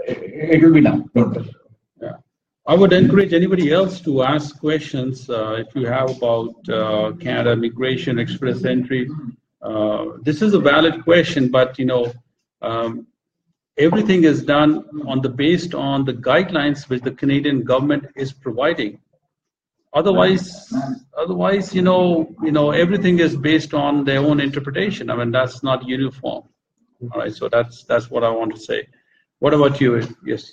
it will be done. Don't worry. Yeah. I would encourage anybody else to ask questions if you have about Canada Migration Express Entry. This is a valid question, but everything is done based on the guidelines which the Canadian government is providing. Otherwise, everything is based on their own interpretation. I mean, that's not uniform. All right, so that's what I want to say. What about you? Yes.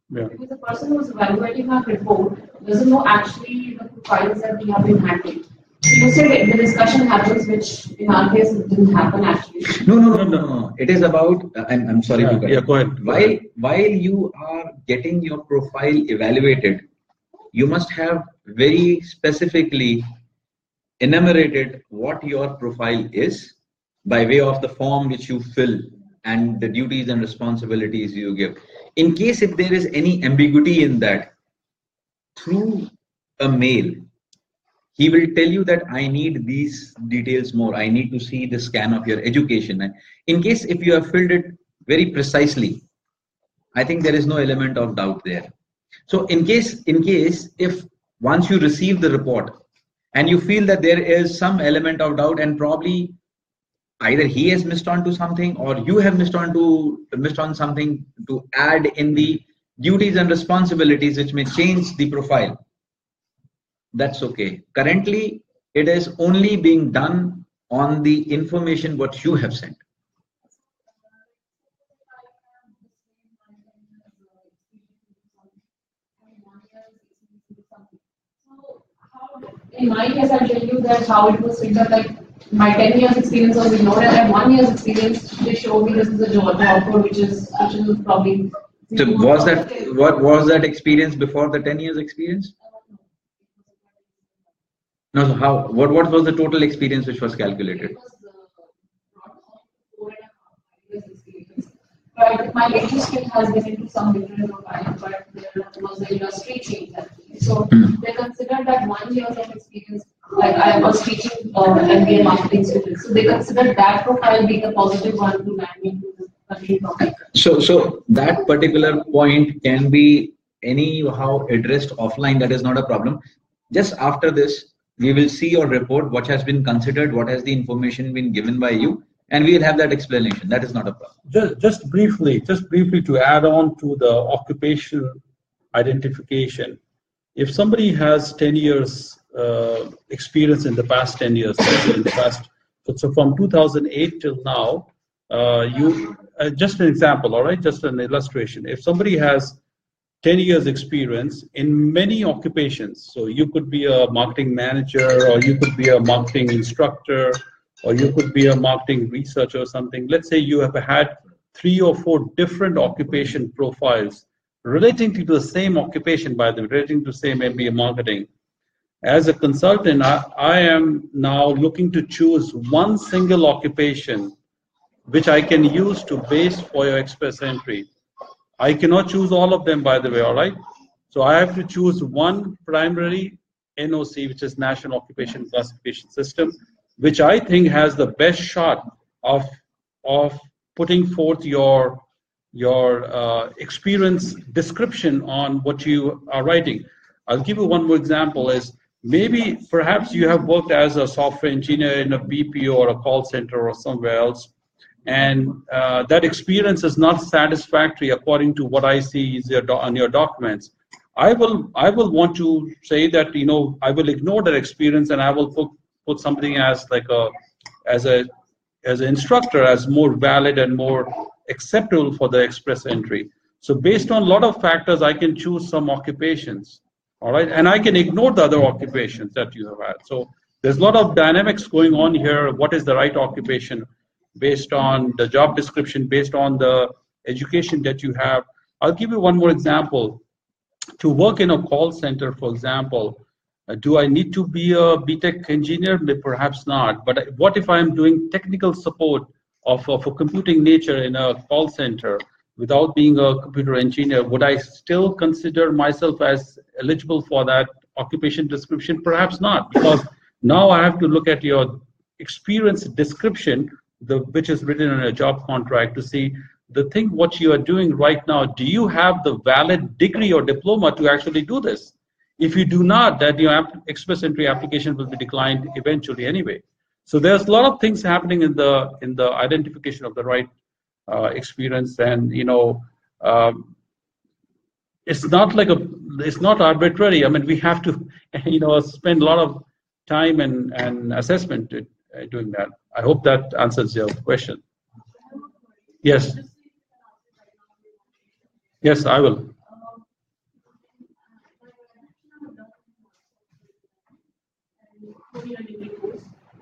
Yeah. Because the person who's evaluating our report doesn't know actually the profiles that we have been handling. You said the discussion happens, which in our case it didn't happen actually. No. It is about. I'm sorry to cut. Yeah, go ahead. While you are getting your profile evaluated, you must have very specifically enumerated what your profile is by way of the form which you fill and the duties and responsibilities you give. In case if there is any ambiguity in that, through a mail, he will tell you that I need these details more. I need to see the scan of your education. And in case if you have filled it very precisely, I think there is no element of doubt there. So in case if once you receive the report and you feel that there is some element of doubt and probably either he has missed on to something or you have missed on something to add in the duties and responsibilities which may change the profile, that's okay. Currently, it is only being done on the information what you have sent. In my case, I'll tell you that how it was figured, like my 10 years experience was ignored and I have 1 year's experience. They showed me this is a job code which is probably. So what was that experience before the 10 years experience? No, so what was the total experience which was calculated? It was 4.5 years experience. But my latest skill has been into some different profile, but there was the industry change actually. So they considered that 1 year of experience, like I was teaching MBA marketing students. So they considered that profile being a positive one to land into the country profile. So that particular point can be anyhow addressed offline. That is not a problem. Just after this, we will see your report, what has been considered, what has the information been given by you, and we will have that explanation. That is not a problem. Just briefly to add on to the occupational identification. If somebody has 10 years experience in the past 10 years, so from 2008 till now, just an example, all right, just an illustration. If somebody has 10 years experience in many occupations, so you could be a marketing manager, or you could be a marketing instructor, or you could be a marketing researcher or something. Let's say you have had 3 or 4 different occupation profiles relating to the same occupation, by the way, relating to the same MBA marketing. As a consultant, I am now looking to choose one single occupation which I can use to base for your express entry. I cannot choose all of them, by the way, all right? So I have to choose one primary NOC, which is National Occupation Classification System, which I think has the best shot of putting forth your experience description on what you are writing. I'll give you one more example is maybe perhaps you have worked as a software engineer in a BPO or a call center or somewhere else, and that experience is not satisfactory according to what I see is on your documents. I will want to say that I will ignore that experience and I will put something as like as an instructor as more valid and more acceptable for the express entry. So based on a lot of factors, I can choose some occupations, all right, and I can ignore the other occupations that you have had. So there's a lot of dynamics going on here. What is the right occupation based on the job description, based on the education that you have. I'll give you one more example. To work in a call center, for example, do I need to be a BTech engineer? Perhaps not. But what if I'm doing technical support of a computing nature in a call center without being a computer engineer? Would I still consider myself as eligible for that occupation description? Perhaps not, because now I have to look at your experience description, which is written in a job contract, to see the thing what you are doing right now. Do you have the valid degree or diploma to actually do this? If you do not, that your express entry application will be declined eventually anyway. So there's a lot of things happening in the identification of the right experience, and it's not arbitrary. I mean, we have to spend a lot of time and assessment doing that. I hope that answers your question. Yes. Yes, I will.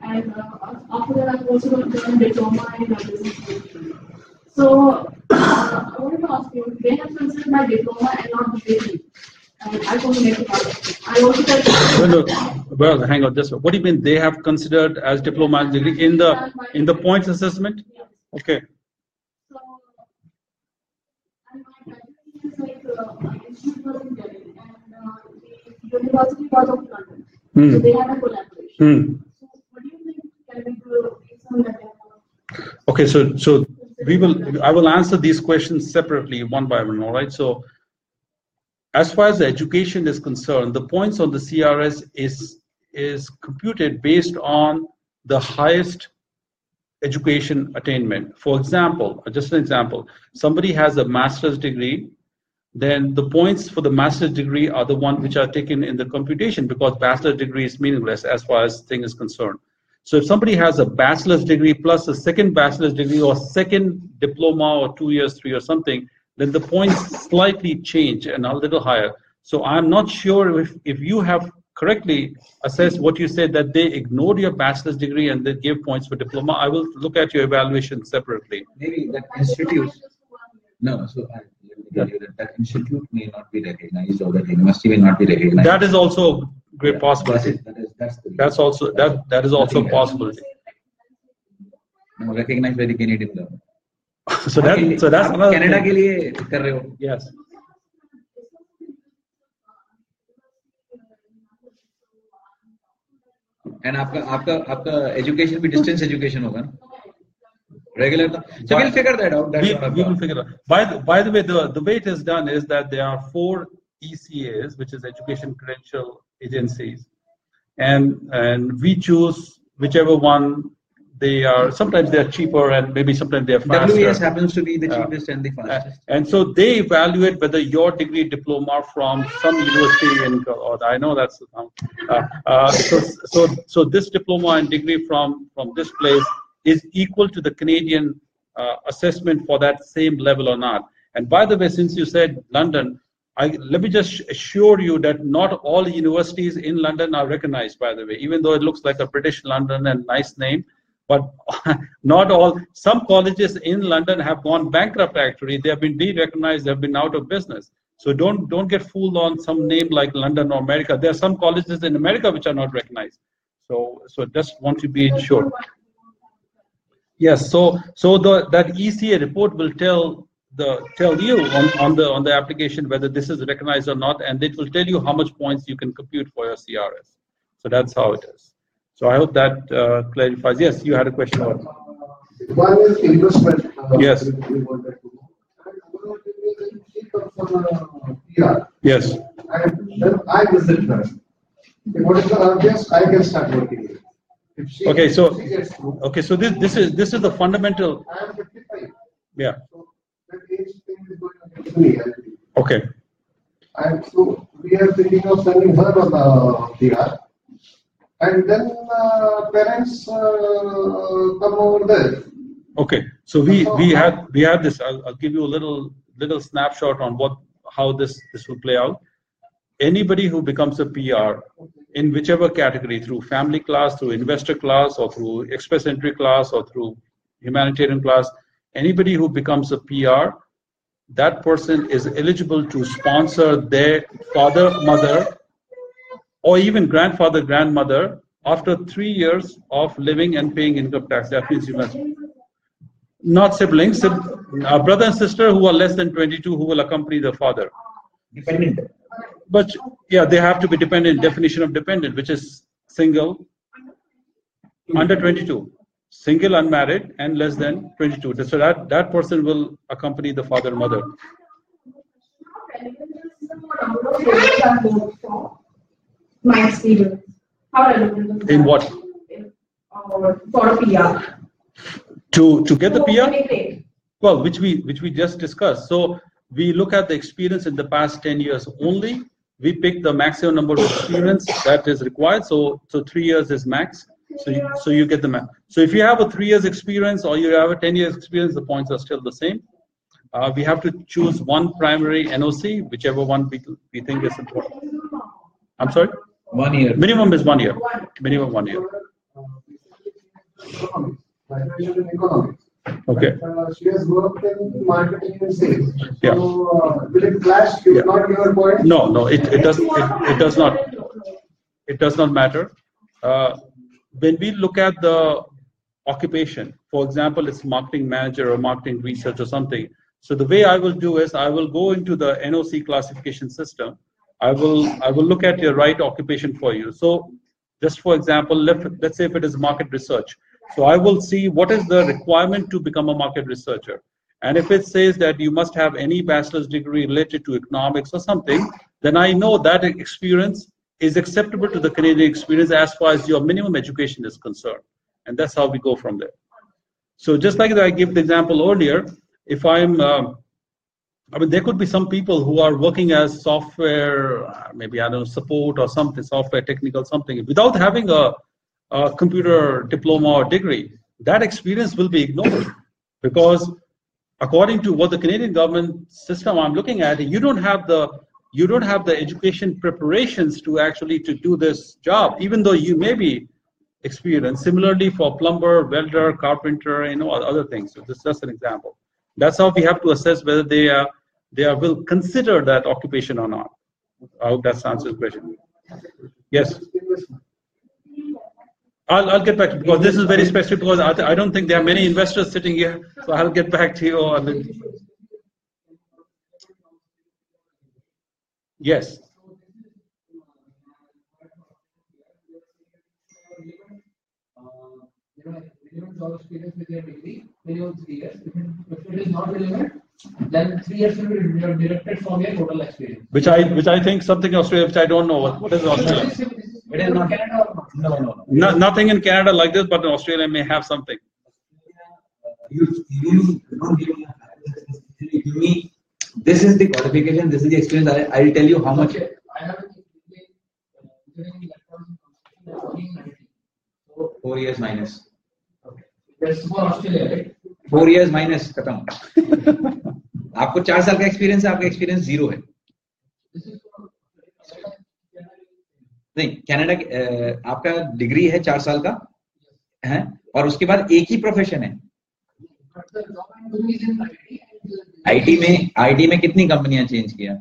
And after that, I've also got a diploma in business. So I wanted to ask you, they have considered my diploma and not the degree. I don't make it out. I also said. Well, hang on. What do you mean they have considered as diploma and degree in the points assessment? Yes. Okay. So, and my graduation is like my institute was in Delhi and the university was of London. So they had a collaboration. So what do you think can we do based on that? Okay, so I will answer these questions separately, one by one. All right. So as far as the education is concerned, the points on the CRS is computed based on the highest education attainment. For example, just an example, somebody has a master's degree, then the points for the master's degree are the ones which are taken in the computation, because bachelor's degree is meaningless as far as thing is concerned. So if somebody has a bachelor's degree plus a second bachelor's degree or second diploma or 2 years, 3 or something, then the points slightly change and a little higher. So I'm not sure if you have correctly assessed what you said, that they ignored your bachelor's degree and they gave points for diploma. I will look at your evaluation separately. Maybe that institute. No, so that institute may not be recognized, or that university may not be recognized. That is also a great possibility. That's also a possibility. No, recognized by the Canadian government. So that's another Canada thing. के लिए कर रहे हो. Yes. And आपका education भी distance education होगा ना? Regular. So we'll figure that out. We will figure it out. By the way, the way it is done is that there are 4 ECAs, which is Education Credential Agencies, and we choose whichever one they are. Sometimes they are cheaper, and maybe sometimes they are faster. WES happens to be the cheapest and the fastest. And so they evaluate whether your degree diploma from some university in, or I know that's so this diploma and degree from this place is equal to the Canadian assessment for that same level or not. And by the way, since you said London, let me just assure you that not all universities in London are recognized, by the way, even though it looks like a British London and nice name, but not all. Some colleges in London have gone bankrupt, actually. They have been de-recognized, they have been out of business. So don't get fooled on some name like London or America. There are some colleges in America which are not recognized. So just want to be sure. Yes, so that ECA report will tell you on the application whether this is recognized or not, and it will tell you how much points you can compute for your CRS. So that's how it is. So I hope that clarifies. Yes, you had a question. One is investment. Yes. Yes. And then I visit her. What is the earliest I can start working here? Okay, so this is the fundamental. I am 55. Yeah. So that age thing is going to get me. Okay. And so we are thinking of sending her on the PR. And then parents come over there. Okay, so we had this. I'll give you a little snapshot on how this will play out. Anybody who becomes a PR in whichever category, through family class, through investor class, or through express entry class, or through humanitarian class, anybody who becomes a PR, that person is eligible to sponsor their father, mother, or even grandfather, grandmother after 3 years of living and paying income tax. That means you must not siblings, a brother and sister who are less than 22 who will accompany the father. Dependent. But yeah, they have to be dependent. Definition of dependent, which is single. under 22, single, unmarried, and less than 22. So that person will accompany the father and mother. My experience. How relevant is In that? what? For a PR. To get the So, PR? great. Well, which we just discussed. So we look at the experience in the past 10 years only. We pick the maximum number of experience that is required. So 3 years is max. So you get the max. So if you have a 3 years experience or you have a 10 years experience, the points are still the same. We have to choose one primary NOC, whichever one we think is important. I'm sorry? 1 year. Minimum is 1 year. Minimum 1 year. Graduation in economics. Okay. But, she has worked in marketing and sales. Yeah. So will it clash? Will not give her point? No, it does not. It does not matter. When we look at the occupation, for example, it's marketing manager or marketing research or something. So the way I will do is I will go into the NOC classification system. I will look at your right occupation for you. So just for example, let's say if it is market research. So I will see what is the requirement to become a market researcher. And if it says that you must have any bachelor's degree related to economics or something, then I know that experience is acceptable to the Canadian experience as far as your minimum education is concerned. And that's how we go from there. So just like I gave the example earlier, if I'm, there could be some people who are working as software, maybe, I don't know, support or something, software technical something, without having a computer diploma or degree. That experience will be ignored because according to what the Canadian government system I'm looking at, you don't have the education preparations to actually to do this job, even though you may be experienced. Similarly for plumber, welder, carpenter, other things. So this is just an example. That's how we have to assess whether they will consider that occupation or not. I hope that answers the question. Yes. I'll get back to you because this is very specific because I don't think there are many investors sitting here. So I'll get back to you. Yes. Minimum job experience with your degree, minimum 3 years. If it is not relevant, then 3 years will be deducted from your total experience. Which I think something Australia, which I don't know. What is Australia? It is not Canada or not? No. Nothing in Canada like this, but in Australia may have something. You don't give me, this is the qualification, this is the experience. I'll tell you how much. Okay. I have engineering electronics. 4 years minus. Okay. That's for Australia, right? 4 years minus खत्म. आपको 4 साल का experience है, आपका experience 0 है. नहीं, Canada आपका degree है 4 साल का है और उसके बाद एक ही प्रोफेशन है. आईटी में कितनी कंपनियां चेंज किया?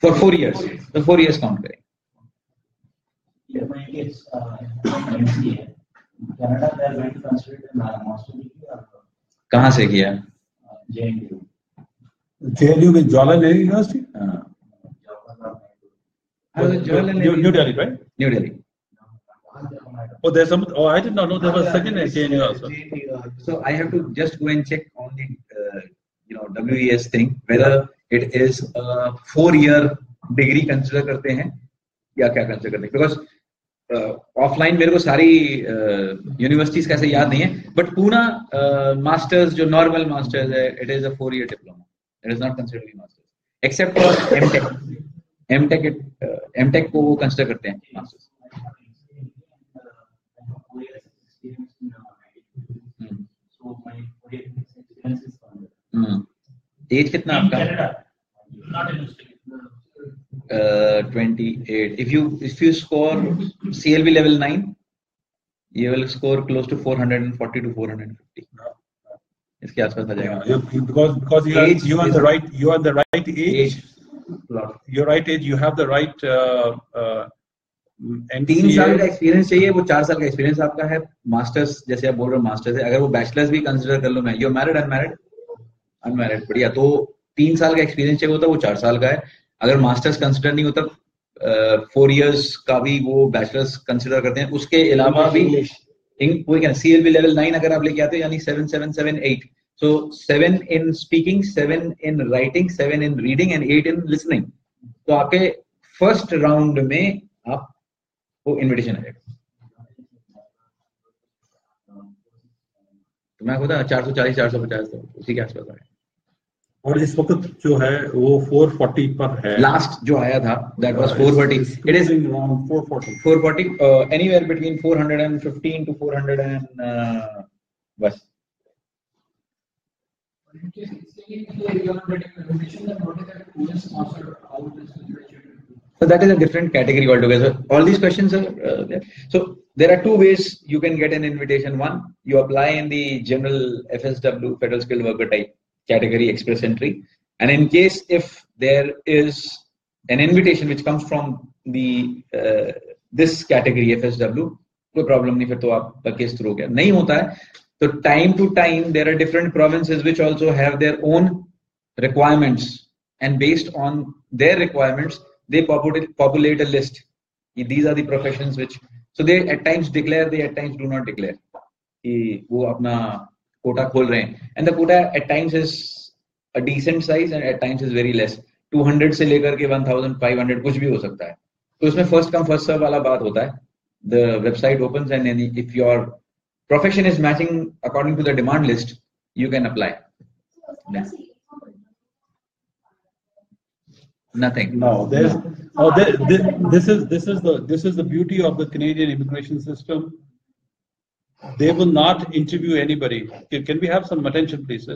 For 4 years. तो 4 years काउंट करें. कहाँ से किया? JNU with Jawaharlal University? New Delhi, right? New Delhi. Oh, there's some. Oh, I did not know there was a second JNU also. So I have to just go and check on the WES thing whether it is a 4-year degree consider करते हैं या क्या consider करते हैं because offline मेरे को सारी universities कैसे याद नहीं है बट पूना मास्टर्स जो नॉर्मल मास्टर्स है it is a 4-year diploma. It is not considered masters except for M Tech को वो कंसिडर करते हैं मास्टर्स. एज कितना आपका? 28. If you score CLB level 9, you will score close to 440 to 450. इसके आसपास आ जाएगा. Because you are the right age. Your right age. You have the right. 3 साल का एक्सपीरियंस चाहिए. वो 4 साल का एक्सपीरियंस आपका है. मास्टर्स जैसे आप बोल रहे हो मास्टर्स है. अगर वो बैचलर्स भी कंसिडर कर लो मैं. यू मैरिड अनमैरिड बढ़िया. तो 3 साल का एक्सपीरियंस चाहिए होता है. वो 4 साल का है. अगर मास्टर्स कंसिडर नहीं होता 4 years का भी वो बैचलर्स कंसिडर करते हैं. उसके अलावा भी वो क्या CLB लेवल 9 अगर आप लेके आते हो यानी 7, 7, 7, 8. So 7 in speaking, 7 in writing, 7 in reading and 8 in listening. तो आपके फर्स्ट राउंड में आप वो इनविटेशन आएगा. तो मैं खुदा 440, 450 उसी के आसपास आया. और इस वक्त जो है वो 440 पर है. लास्ट जो आया था that was 440. It is around 440. 440 anywhere between 415 to 400 and बस. So that is a different category altogether. All these questions are there. So there are two ways you can get an invitation. One, you apply in the general FSW, Federal Skilled Worker type category express entry. And in case if there is an invitation which comes from the this category FSW, कोई problem नहीं, फिर तो आपका case through हो गया. नहीं होता है तो time to time there are different provinces which also have their own requirements, and based on their requirements they populate a list. These are the professions which, so they at times declare, they at times do not declare कि वो अपना quota खोल रहे हैं. And the quota at times is a decent size and at times is very less. 200 से लेकर के 1500 कुछ भी हो सकता है. तो उसमें first come first serve वाला बात होता है. The website opens and if your profession is matching according to the demand list, you can apply. Yeah. Nothing. No, there's. Oh, this is the beauty of the Canadian immigration system. They will not interview anybody. Can we have some attention, please?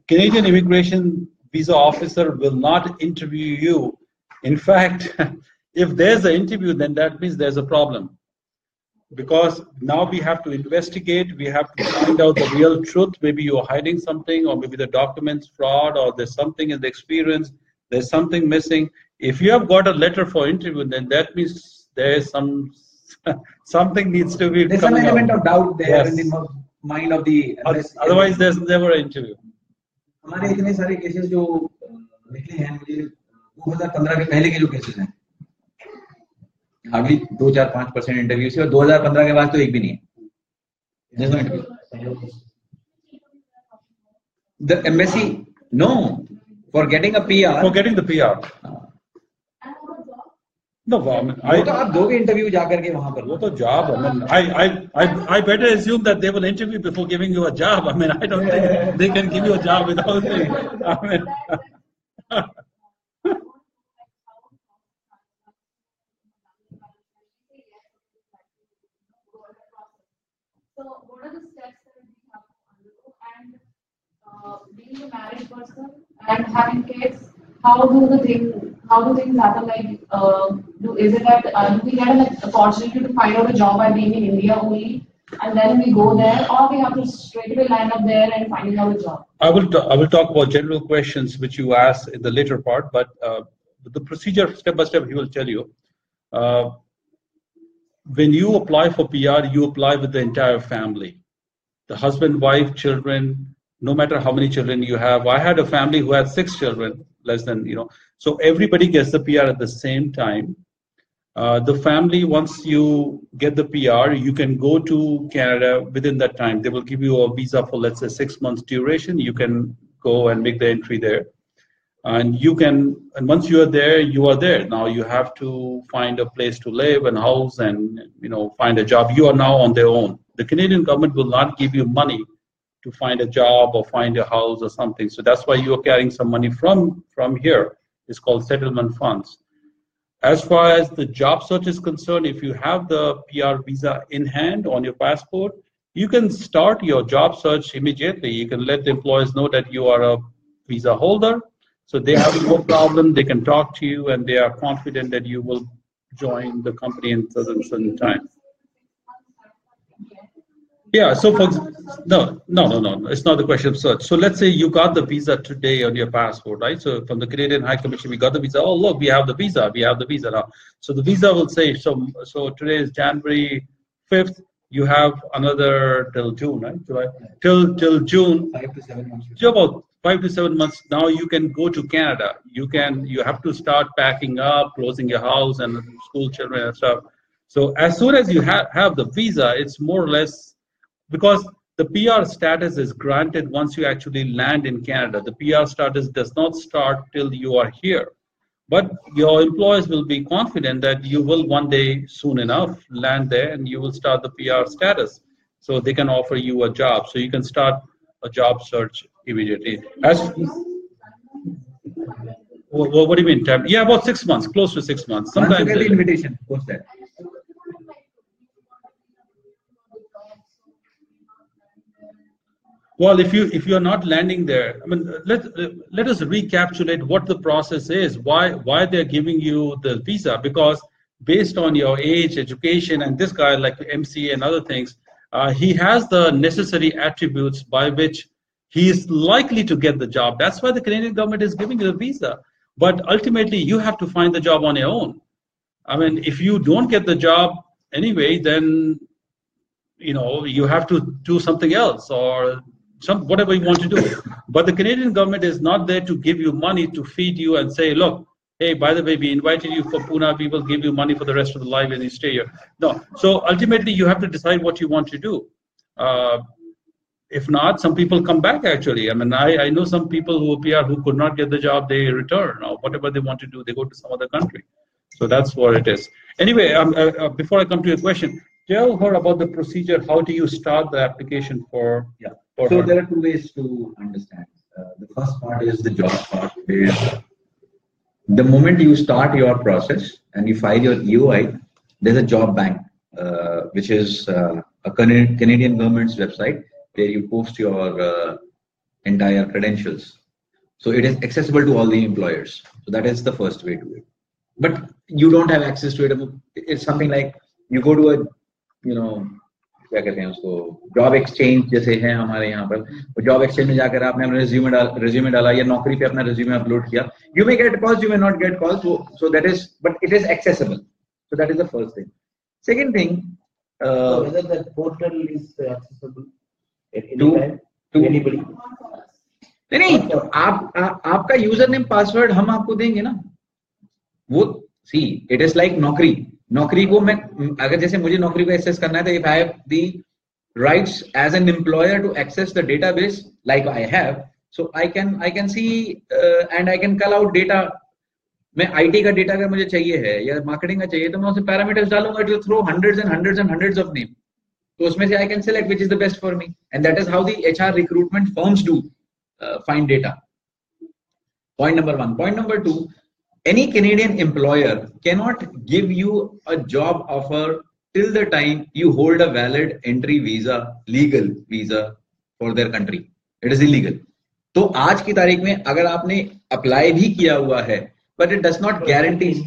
Canadian immigration visa officer will not interview you. In fact, if there's an interview, then that means there's a problem. Because now we have to investigate, we have to find out the real truth. Maybe you're hiding something, or maybe the documents fraud, or there's something in the experience, there's something missing. If you have got a letter for interview, then that means there is something needs to be. There's some element of doubt there. Yes. In the mind of the. Otherwise, there's never an interview. हमारे इतने सारे cases जो निकले हैं, मुझे 2015 के पहले के जो केसेस हैं, हार्डली 2-4-5% इंटरव्यू से, और 2015 के बाद तो एक भी नहीं है. There's no interview. The embassy, no, for getting a PR. For getting the PR. No, I mean, वो तो आप दोगे इंटरव्यू जाकर के वहां पर. वो तो job. I better assume that they will interview before giving you a job. I mean, I don't think they can give you a job without it. I mean. So, what are the steps that we have to undergo? And being a married person and having kids, how do things happen? Like, is it that do we get an opportunity to find out a job by being in India only, and then we go there, or we have to straight away line up there and finding out a job? I will talk about general questions which you asked in the later part, but the procedure step by step he will tell you. When you apply for PR, you apply with the entire family, the husband, wife, children, no matter how many children you have. I had a family who had 6 children, less than, so everybody gets the PR at the same time. The family, once you get the PR, you can go to Canada within that time. They will give you a visa for, let's say, 6 months duration. You can go and make the entry there. And once you are there, you are there. Now you have to find a place to live and house and, find a job. You are now on their own. The Canadian government will not give you money to find a job or find a house or something. So that's why you are carrying some money from here. It's called settlement funds. As far as the job search is concerned, if you have the PR visa in hand on your passport, you can start your job search immediately. You can let the employers know that you are a visa holder. So they have no problem. They can talk to you, and they are confident that you will join the company in certain time. Yeah. So no. It's not the question of search. So let's say you got the visa today on your passport, right? So from the Canadian High Commission, we got the visa. Oh, look, we have the visa. We have the visa now. So the visa will say, so today is January 5th. You have another till June, right? July till June. 5 to 7 months. About 5 to 7 months, now you can go to Canada. You have to start packing up, closing your house and school children and stuff. So as soon as you have the visa, it's more or less, because the PR status is granted once you actually land in Canada. The PR status does not start till you are here. But your employers will be confident that you will one day soon enough land there and you will start the PR status. So they can offer you a job. So you can start a job search immediately. What do you mean? Yeah, about 6 months, close to 6 months. Sometimes you get the invitation. Post that. Well, if you're not landing there, I mean, let us recapitulate what the process is. Why they're giving you the visa? Because based on your age, education, and this guy like MCA and other things, he has the necessary attributes by which he is likely to get the job. That's why the Canadian government is giving you the visa. But ultimately, you have to find the job on your own. I mean, if you don't get the job anyway, then you have to do something else or whatever you want to do. But the Canadian government is not there to give you money to feed you and say, look, hey, by the way, we invited you for Pune, we will give you money for the rest of the life and you stay here. No. So ultimately, you have to decide what you want to do. If not, some people come back actually. I mean, I know some people who appear who could not get the job, they return or whatever they want to do, they go to some other country. So that's what it is. Anyway, before I come to your question, tell her about the procedure. How do you start the application for? Yeah. So there are two ways to understand. The first part is the job part, where the moment you start your process and you file your EOI, there's a job bank, which is a Canadian government's website where you post your entire credentials. So it is accessible to all the employers. So that is the first way to do it. But you don't have access to it. It's something like you go to a, क्या कहते हैं उसको, job exchange जैसे है हमारे यहाँ पर, job exchange में जाकर आपने अपना रिज्यूमे डाला या नौकरी पे अपना रिज्यूमे अपलोड किया, you may get calls, you may not get calls, so that is, but it is accessible. So that is the first thing. Second thing, whether the portal is accessible at any time to anybody. नहीं, आपका user name password हम आपको देंगे ना. वो see, it is like नौकरी को मैं अगर जैसे मुझे नौकरी को एक्सेस करना है तो if I have the rights as an employer to access the database like I have, so I can see and I can call out data. मैं IT का डेटा अगर मुझे चाहिए है या मार्केटिंग का चाहिए तो मैं उसे पैरामीटर्स डालूंगा, it will throw hundreds and hundreds and hundreds of names. तो उसमें से I can select which is the best for me, and that is how the HR recruitment firms do find data. Point number one. Point number two. Any Canadian employer cannot give you a job offer till the time you hold a valid entry visa, legal visa for their country. It is illegal. तो आज की तारीख में अगर आपने apply भी किया हुआ है, but it does not guarantee.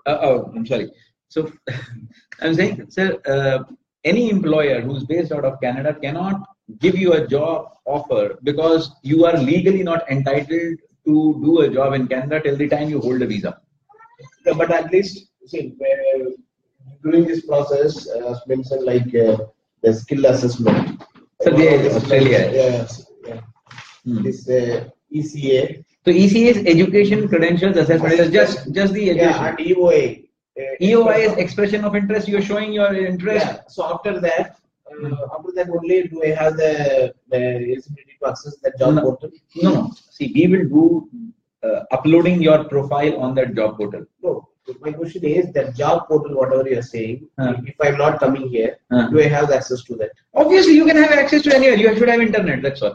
I'm sorry. So I'm saying, sir, any employer who's based out of Canada cannot give you a job offer because you are legally not entitled to do a job in Canada till the time you hold a visa. Yeah, but at least see, during this process, as mentioned, like the skill assessment. So Australia. Yes. Yeah. This ECA. So ECA is Education Credentials Assessment. It is just the education. Yeah, and EOI. EOI is expression of interest. You are showing your interest. Yeah. So after that only do I have the eligibility to access the job portal? No. See, we will do uploading your profile on that job portal. No. My question is that job portal, whatever you are saying, if I'm not coming here, do I have access to that? Obviously, you can have access to anywhere. You should have internet. That's all.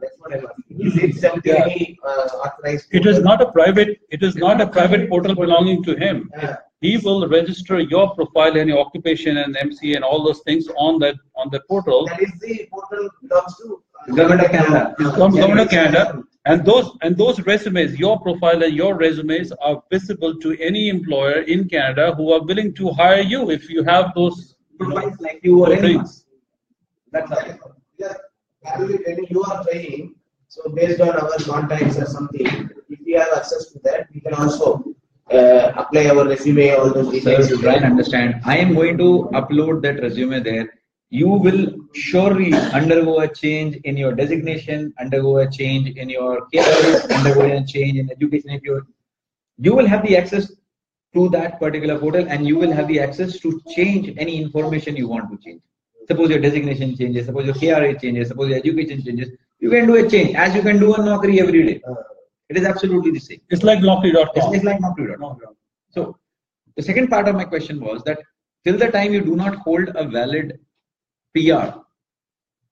That's what I'm asking. Is it something authorized? It is not a private. It is not a private portal belonging to him. He will register your profile and your occupation and MC and all those things on that portal. That is the portal belongs to Government of Canada. Government of Canada. And those resumes, your profile and your resumes are visible to any employer in Canada who are willing to hire you if you have those profiles like you or anyone. That's all. Yeah. When you are trying, so based on our contacts or something, if we have access to that, we can also apply our resume, all those details. Sir, try and understand. I am going to upload that resume there. you will surely undergo a change in your designation, undergo a change in your careers, undergo a change in education. If you will have the access to that particular portal, and you will have the access to change any information you want to change. Suppose your designation changes, suppose your KRA changes, suppose your education changes, you can do a change as you can do a Naukri every day. It is absolutely the same. It's like Naukri.com. It's like Naukri.com. So the second part of my question was that till the time you do not hold a valid PR,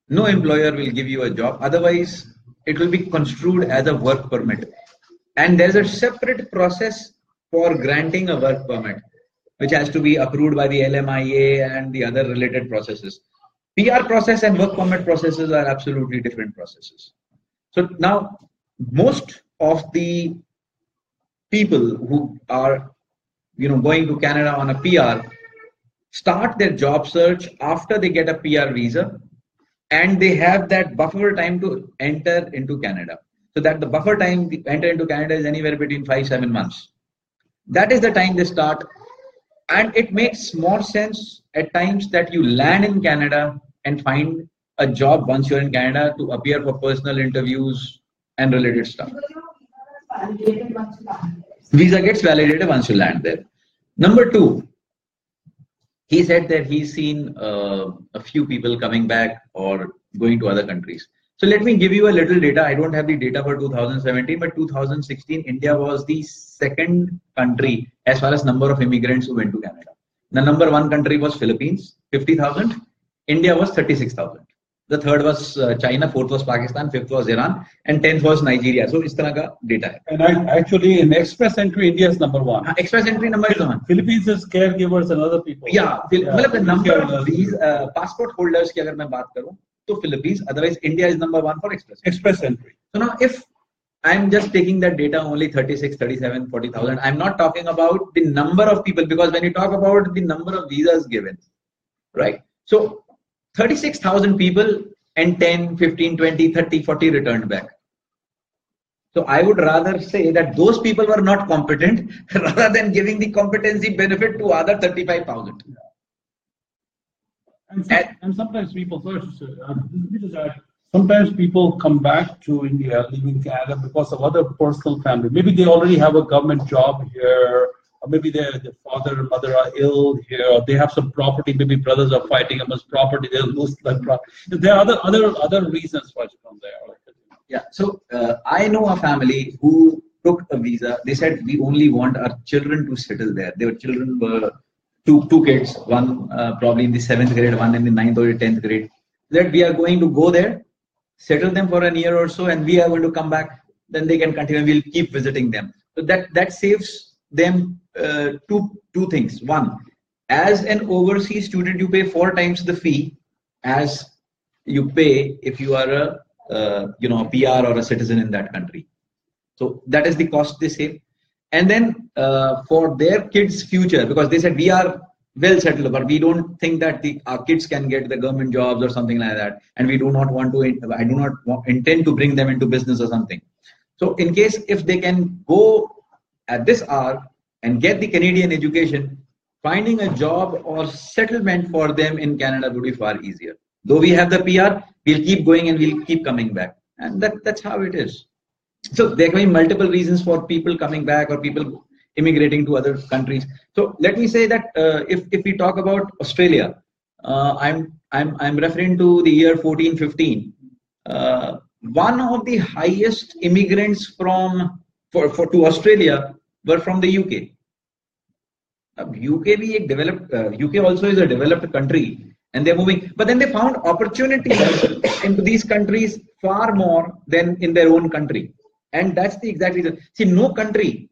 no employer will give you a job. Otherwise, it will be construed as a work permit. And there's a separate process for granting a work permit, which has to be approved by the LMIA and the other related processes. PR process and work permit processes are absolutely different processes. So now, most of the people who are going to Canada on a PR start their job search after they get a PR visa, and they have that buffer time to enter into Canada. So that the buffer time to enter into Canada is anywhere between 5-7 months. That is the time they start, and it makes more sense at times that you land in Canada and find a job once you're in Canada to appear for personal interviews and related stuff. Visa gets validated once you land there. Number two, he said that he's seen a few people coming back or going to other countries. So let me give you a little data. I don't have the data for 2017, but 2016, India was the second country as far as number of immigrants who went to Canada. The number one country was Philippines, 50,000. India was 36,000. The third was China, fourth was Pakistan, fifth was Iran, and 10th was Nigeria. So, is tarah ka data hai. And actually, in express entry, India is number one. Express entry number is one. Philippines is caregivers and other people. Yeah, the number of these passport holders ki agar main baat karu, to Philippines. Otherwise, India is number one for express entry. So now, if I'm just taking that data only 36, 37, 40,000, I'm not talking about the number of people, because when you talk about the number of visas given, right? So 36,000 people and 10, 15, 20, 30, 40 returned back. So I would rather say that those people were not competent rather than giving the competency benefit to other 35,000. And sometimes people, sometimes people come back to India, leaving Canada because of other personal family. Maybe they already have a government job here, or maybe their father and mother are ill here, or they have some property. Maybe brothers are fighting amongst property. They'll lose that property. There are other reasons why to come there. Yeah. So I know a family who took a visa. They said we only want our children to settle there. Their children were two kids, one probably in the 7th grade, one in the 9th or 10th grade. That we are going to go there, settle them for a year or so, and we are going to come back. Then they can continue. We'll keep visiting them. So that saves them two things. One, as an overseas student, you pay 4 times the fee as you pay if you are a PR or a citizen in that country. So that is the cost they save. And then for their kids' future, because they said we are well settled, but we don't think that our kids can get the government jobs or something like that, and we do not want to. I do not intend to bring them into business or something. So in case if they can go at this hour and get the Canadian education, finding a job or settlement for them in Canada would be far easier. Though we have the PR, we'll keep going and we'll keep coming back, and that's how it is. So there can be multiple reasons for people coming back or people immigrating to other countries. So let me say that if we talk about Australia, I'm referring to the year 14-15. One of the highest immigrants to Australia were from the UK. UK also is a developed country, and they're moving. But then they found opportunities into these countries far more than in their own country. And that's the exact reason. See, no country,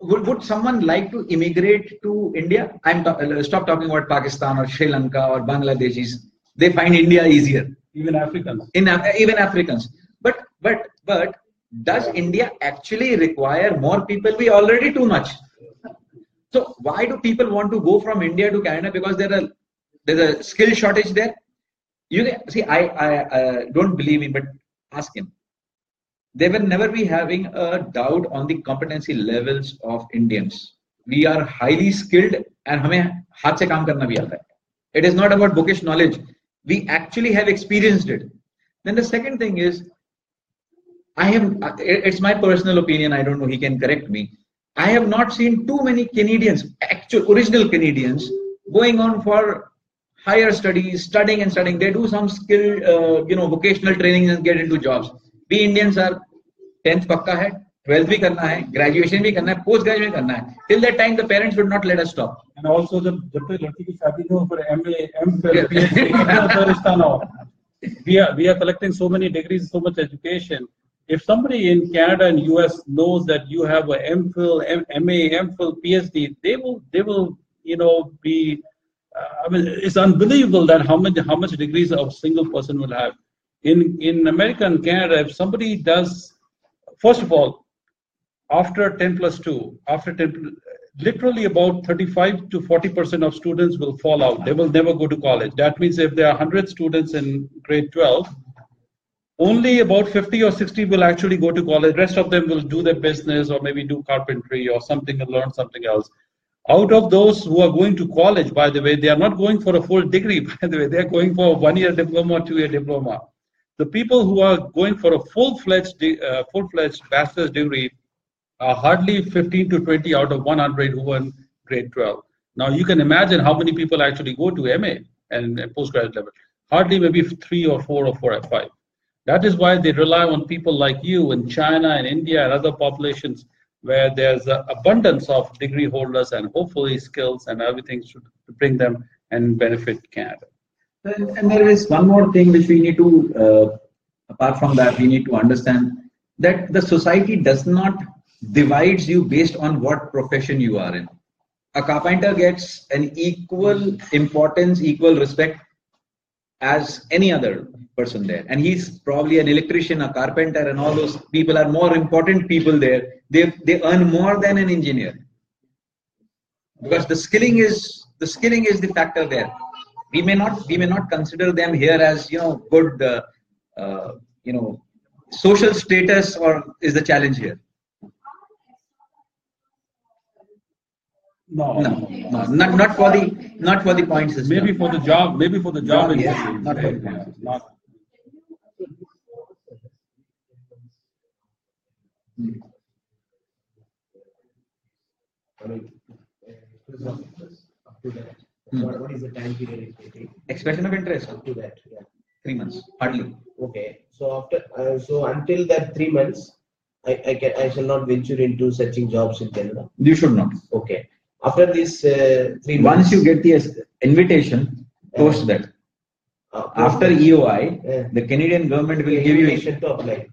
would someone like to immigrate to India? Stop talking about Pakistan or Sri Lanka or Bangladeshis. They find India easier. Even Africans. Even Africans. But does India actually require more people? We already too much. So why do people want to go from India to Canada? Because there's a skill shortage there. I don't believe me, but ask him. They will never be having a doubt on the competency levels of Indians. We are highly skilled and हमें हाथ से काम करना भी आता है. It is not about bookish knowledge. We actually have experienced it. Then the second thing is, it's my personal opinion, I don't know, he can correct me. I have not seen too many Canadians, actual original Canadians, going on for higher studies, studying and studying. They do some skill, vocational training and get into jobs. We Indians are 10th pakka hai, 12th bhi karna hai, graduation bhi karna hai, post graduation karna hai. Till that time, the parents would not let us stop. And also, जब तक लड़की की शादी हो फिर MA, MPhil, PhD, we are collecting so many degrees, so much education. If somebody in Canada and US knows that you have a MPhil, MA, MPhil, PhD, they will be. I mean, it's unbelievable that how much degrees a single person will have. In America and Canada, if somebody does, first of all, after 10+2, literally about 35 to 40% of students will fall out. They will never go to college. That means if there are 100 students in grade 12, only about 50 or 60 will actually go to college. Rest of them will do their business or maybe do carpentry or something and learn something else. Out of those who are going to college, by the way, they are not going for a full degree, by the way. They are going for a 1-year diploma, 2-year diploma. The people who are going for a full-fledged bachelor's degree are hardly 15 to 20 out of 100 who are in grade 12. Now, you can imagine how many people actually go to MA and postgraduate level. Hardly maybe 3 or 4 or 4 or 5. That is why they rely on people like you in China and India and other populations where there's an abundance of degree holders and hopefully skills and everything should bring them and benefit Canada. And there is one more thing which we need to, apart from that, we need to understand that the society does not divides you based on what profession you are in. A carpenter gets an equal importance, equal respect as any other person there. And he's probably an electrician, a carpenter, and all those people are more important people there. They earn more than an engineer. Because the skilling is the factor there. We may not consider them here as good social status or is the challenge here. No, not for the point system. Maybe for the job. Yeah, not for the point system. What is the time period it takes? Expression of interest Up to that, yeah. 3 months, hardly. Okay, so until that 3 months, I shall not venture into searching jobs in Canada. You should not. Okay. After this 3 months, once you get the invitation, post that. After EOI, the Canadian government will give you to apply.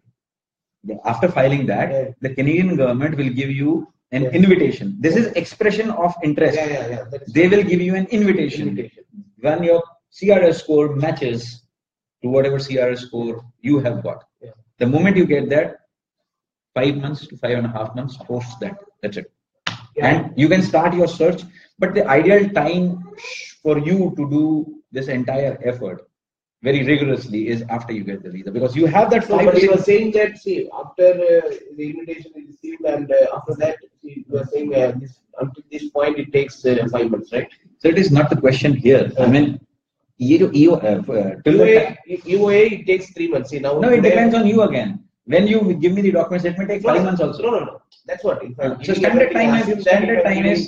After filing that, the Canadian government will give you an invitation. This is expression of interest. They will give you an invitation. When your CRS score matches to whatever CRS score you have got. The moment you get that, 5 months to 5.5 months, post that. That's it. And you can start your search. But the ideal time for you to do this entire effort very rigorously is after you get the visa, because you have that. But you were saying that after the invitation is received and after that you were saying until this point it takes 5 months, right? So it is not the question here. I mean, UOA it takes 3 months. No, it depends on you again. When you give me the documents, it may take 5 months also. No. That's what. So standard time is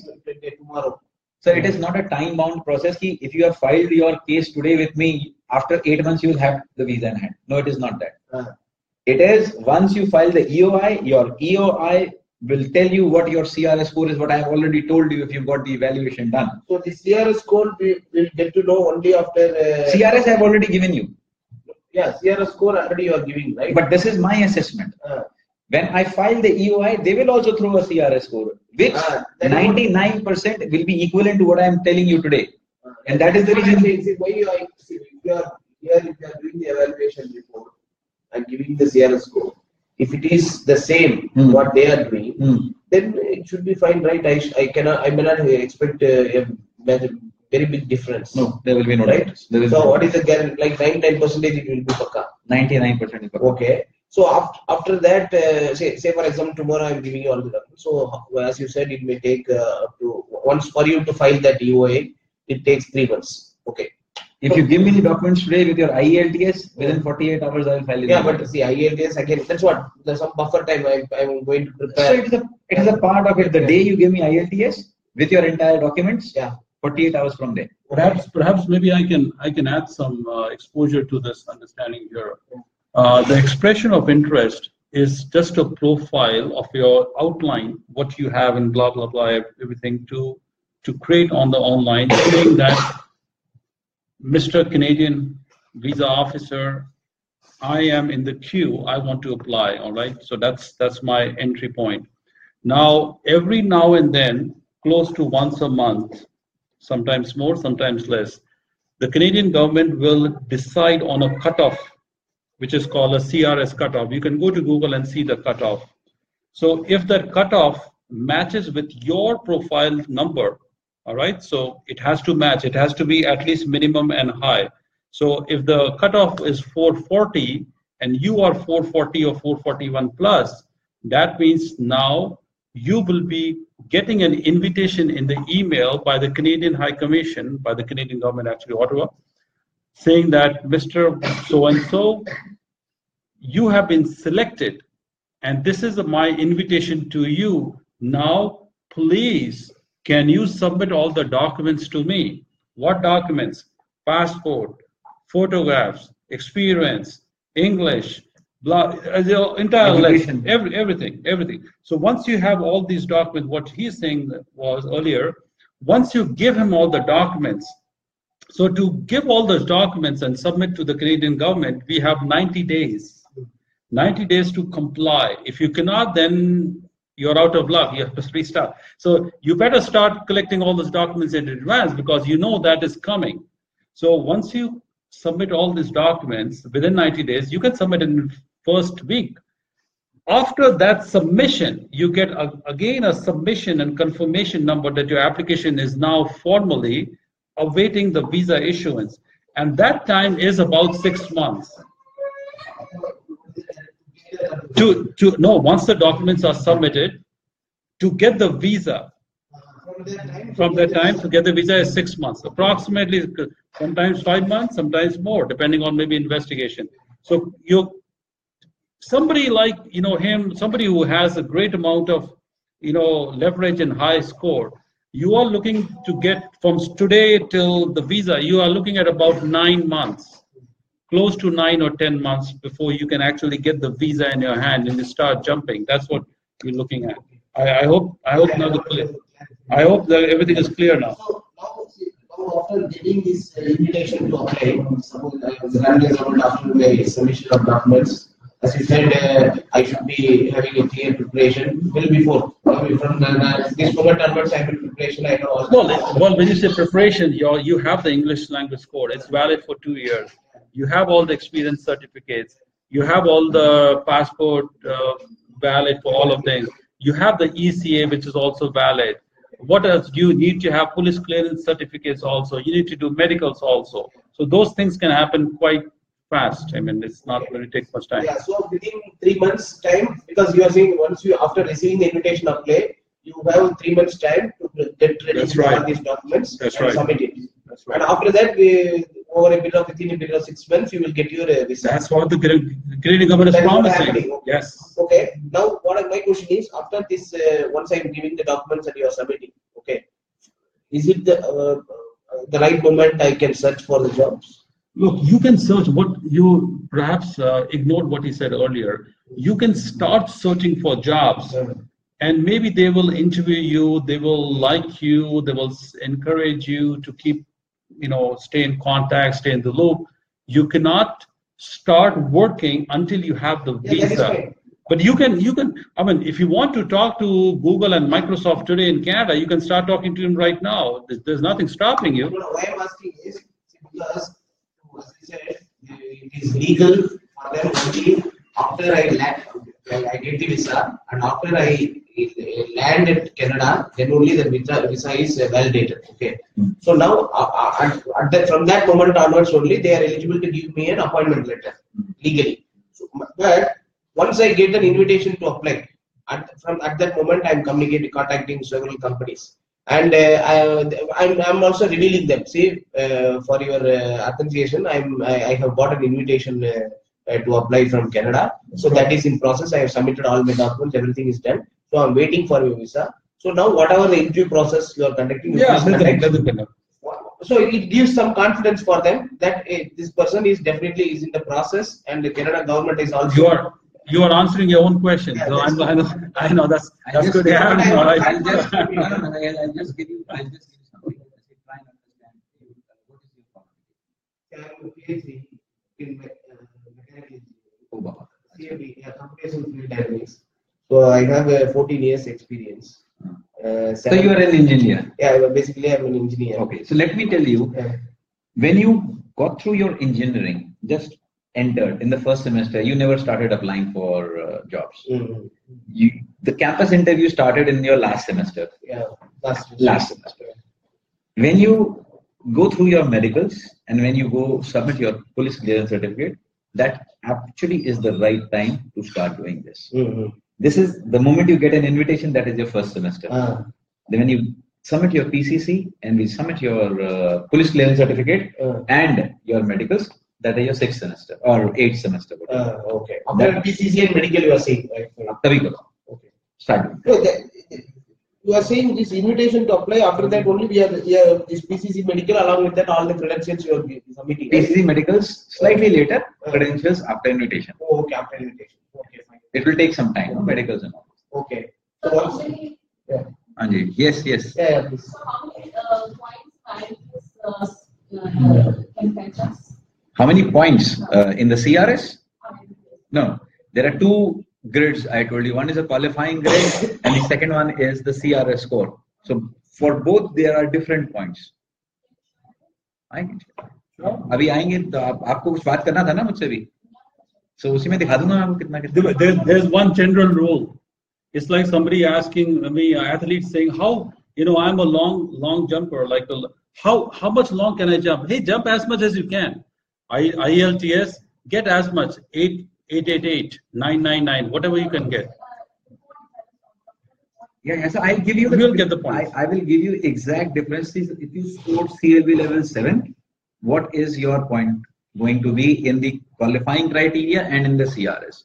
tomorrow. So it is not a time-bound process. If you have filed your case today with me, after 8 months you will have the visa in hand. No, it is not that. It is once you file the EOI, your EOI will tell you what your CRS score is. What I have already told you if you got the evaluation done. So the CRS score we will get to know only after. CRS I have already given you. Yeah, CRS score already you are giving, right? But this is my assessment. When I file the EOI, they will also throw a CRS score, which 99% will be equivalent to what I am telling you today. And that is the reason. Why you are doing the evaluation report and giving the CRS score, if it is the same what they are doing, then it should be fine, right? I may not expect a very big difference. No, there will be no difference. So what is the guarantee? Like 99% it will be pakka. 99% is pakka. Okay. So after that, say for example tomorrow I am giving you all the documents. So as you said, it may take up to once for you to file that EOA, it takes 3 months. Okay. If you give me the documents today with your IELTS, within 48 hours I will file it. Yeah, but see, IELTS again, that's what, there's some buffer time I'm going to prepare. So it is a part of it. The day you give me IELTS with your entire documents, yeah, 48 hours from there. Perhaps maybe I can add some exposure to this understanding here. The expression of interest is just a profile of your outline, what you have in blah blah blah, everything to create on the online, saying that Mr. Canadian visa officer, I am in the queue. I want to apply. All right. So that's my entry point. Now, every now and then, close to once a month, sometimes more, sometimes less, the Canadian government will decide on a cutoff, which is called a CRS cutoff. You can go to Google and see the cutoff. So if that cutoff matches with your profile number, all right, so it has to match. It has to be at least minimum and high. So if the cutoff is 440 and you are 440 or 441 plus, that means now you will be getting an invitation in the email by the Canadian High Commission, by the Canadian government, actually, Ottawa, saying that Mr. So-and-so, you have been selected, and this is my invitation to you. Now, please, can you submit all the documents to me? What documents? Passport, photographs, experience, English, blah, the entire list, everything. So once you have all these documents, what he's saying was earlier, once you give him all the documents, so to give all those documents and submit to the Canadian government, we have 90 days. 90 days to comply. If you cannot, then you're out of luck. You have to restart. So you better start collecting all those documents in advance because you know that is coming. So once you submit all these documents within 90 days, you can submit in the first week. After that submission, you get again a submission and confirmation number that your application is now formally awaiting the visa issuance. And that time is about 6 months. Once the documents are submitted, to get the visa, from that time to get the visa is 6 months, approximately, sometimes 5 months, sometimes more, depending on maybe investigation. So somebody like him, somebody who has a great amount of leverage and high score, you are looking to get from today till the visa, you are looking at about 9 months. Close to 9 or 10 months before you can actually get the visa in your hand and you start jumping. That's what we're looking at. I hope now I hope that everything is clear now. So now after getting this invitation to apply, suppose I was running about after the submission of documents, as you said, I should be having a clear preparation well before. From this moment onwards, I have preparation. I know all. Well, when you say preparation, you have the English language score. It's valid for 2 years. You have all the experience certificates. You have all the passport valid for all of things. You have the ECA, which is also valid. What else? You need to have police clearance certificates also. You need to do medicals also. So those things can happen quite fast. I mean, it's not going to take much time. Yeah, so within 3 months' time, because you are saying once you, after receiving the invitation of play, you have 3 months' time to get ready with all these documents and submit it. That's right. And after that, within a period of 6 months, you will get your visa. That's what the Canadian government is promising. Okay. Yes. Okay. Now, my question is, after this, once I am giving the documents and you are submitting, okay, is it the right moment I can search for the jobs? Look, you can search. What you perhaps ignored what he said earlier. You can start searching for jobs. And maybe they will interview you, they will like you, they will encourage you to keep, stay in contact, stay in the loop. You cannot start working until you have the visa. But you can, I mean, if you want to talk to Google and Microsoft today in Canada, you can start talking to them right now. There's nothing stopping you. No, why I'm asking is, because, as I said, it is legal for them only after I get the visa, and after I land at Canada, then only the visa is validated. Okay. So now, from that moment onwards only, they are eligible to give me an appointment letter legally. So, but once I get an invitation to apply, at that moment I am contacting several companies. And I'm also revealing them. See, for your authentication, I have got an invitation to apply from Canada. So that is in process. I have submitted all my documents. Everything is done. So I'm waiting for your visa. So now whatever the interview process you are conducting, so it gives some confidence for them that this person is definitely is in the process, and the Canada government is also. You are answering your own question. Yeah, so I know that's good. I'll just give you something. Try and understand what is your problem. I'm a PhD in mechanical engineering. Computational fluid dynamics. So I have 14 years experience. So you are an engineer. Yeah, basically I'm an engineer. Okay, so let me tell you, when you got through your engineering, just entered in the first semester, you never started applying for jobs. The campus interview started in your last semester. Yeah, last semester. When you go through your medicals and when you go submit your police clearance certificate, that actually is the right time to start doing this. This is the moment you get an invitation, that is your first semester. Then when you submit your PCC and we submit your police clearance certificate and your medicals, that is your 6th semester or 8th semester. Okay. After PCC and medical, you are saying, right? Okay. Start. You are saying this invitation to apply, after that only we are this PCC medical, along with that all the credentials you are submitting. PCC medicals slightly later, credentials after invitation. Oh, okay, after invitation. Okay, fine. It will take some time, medicals and all. Okay. So once, yeah. Anji, yes. Yeah, please. So how many points can how many points in the CRS? No, there are 2 grids I told you. One is a qualifying grid and the second one is the CRS score. So for both there are different points. अभी आएंगे तो आपको कुछ बात करना था ना मुझसे भी. So उसी में दिखा दूंगा हम कितना. There's one general rule. It's like somebody asking me, an athlete saying, how, I'm a long jumper. Like, how much long can I jump? Hey, jump as much as you can. IELTS, get as much, 888, 999, whatever you can get. Yeah, so I'll give you You'll get the point. I will give you exact differences. If you scored CLB level 7, what is your point going to be in the qualifying criteria and in the CRS?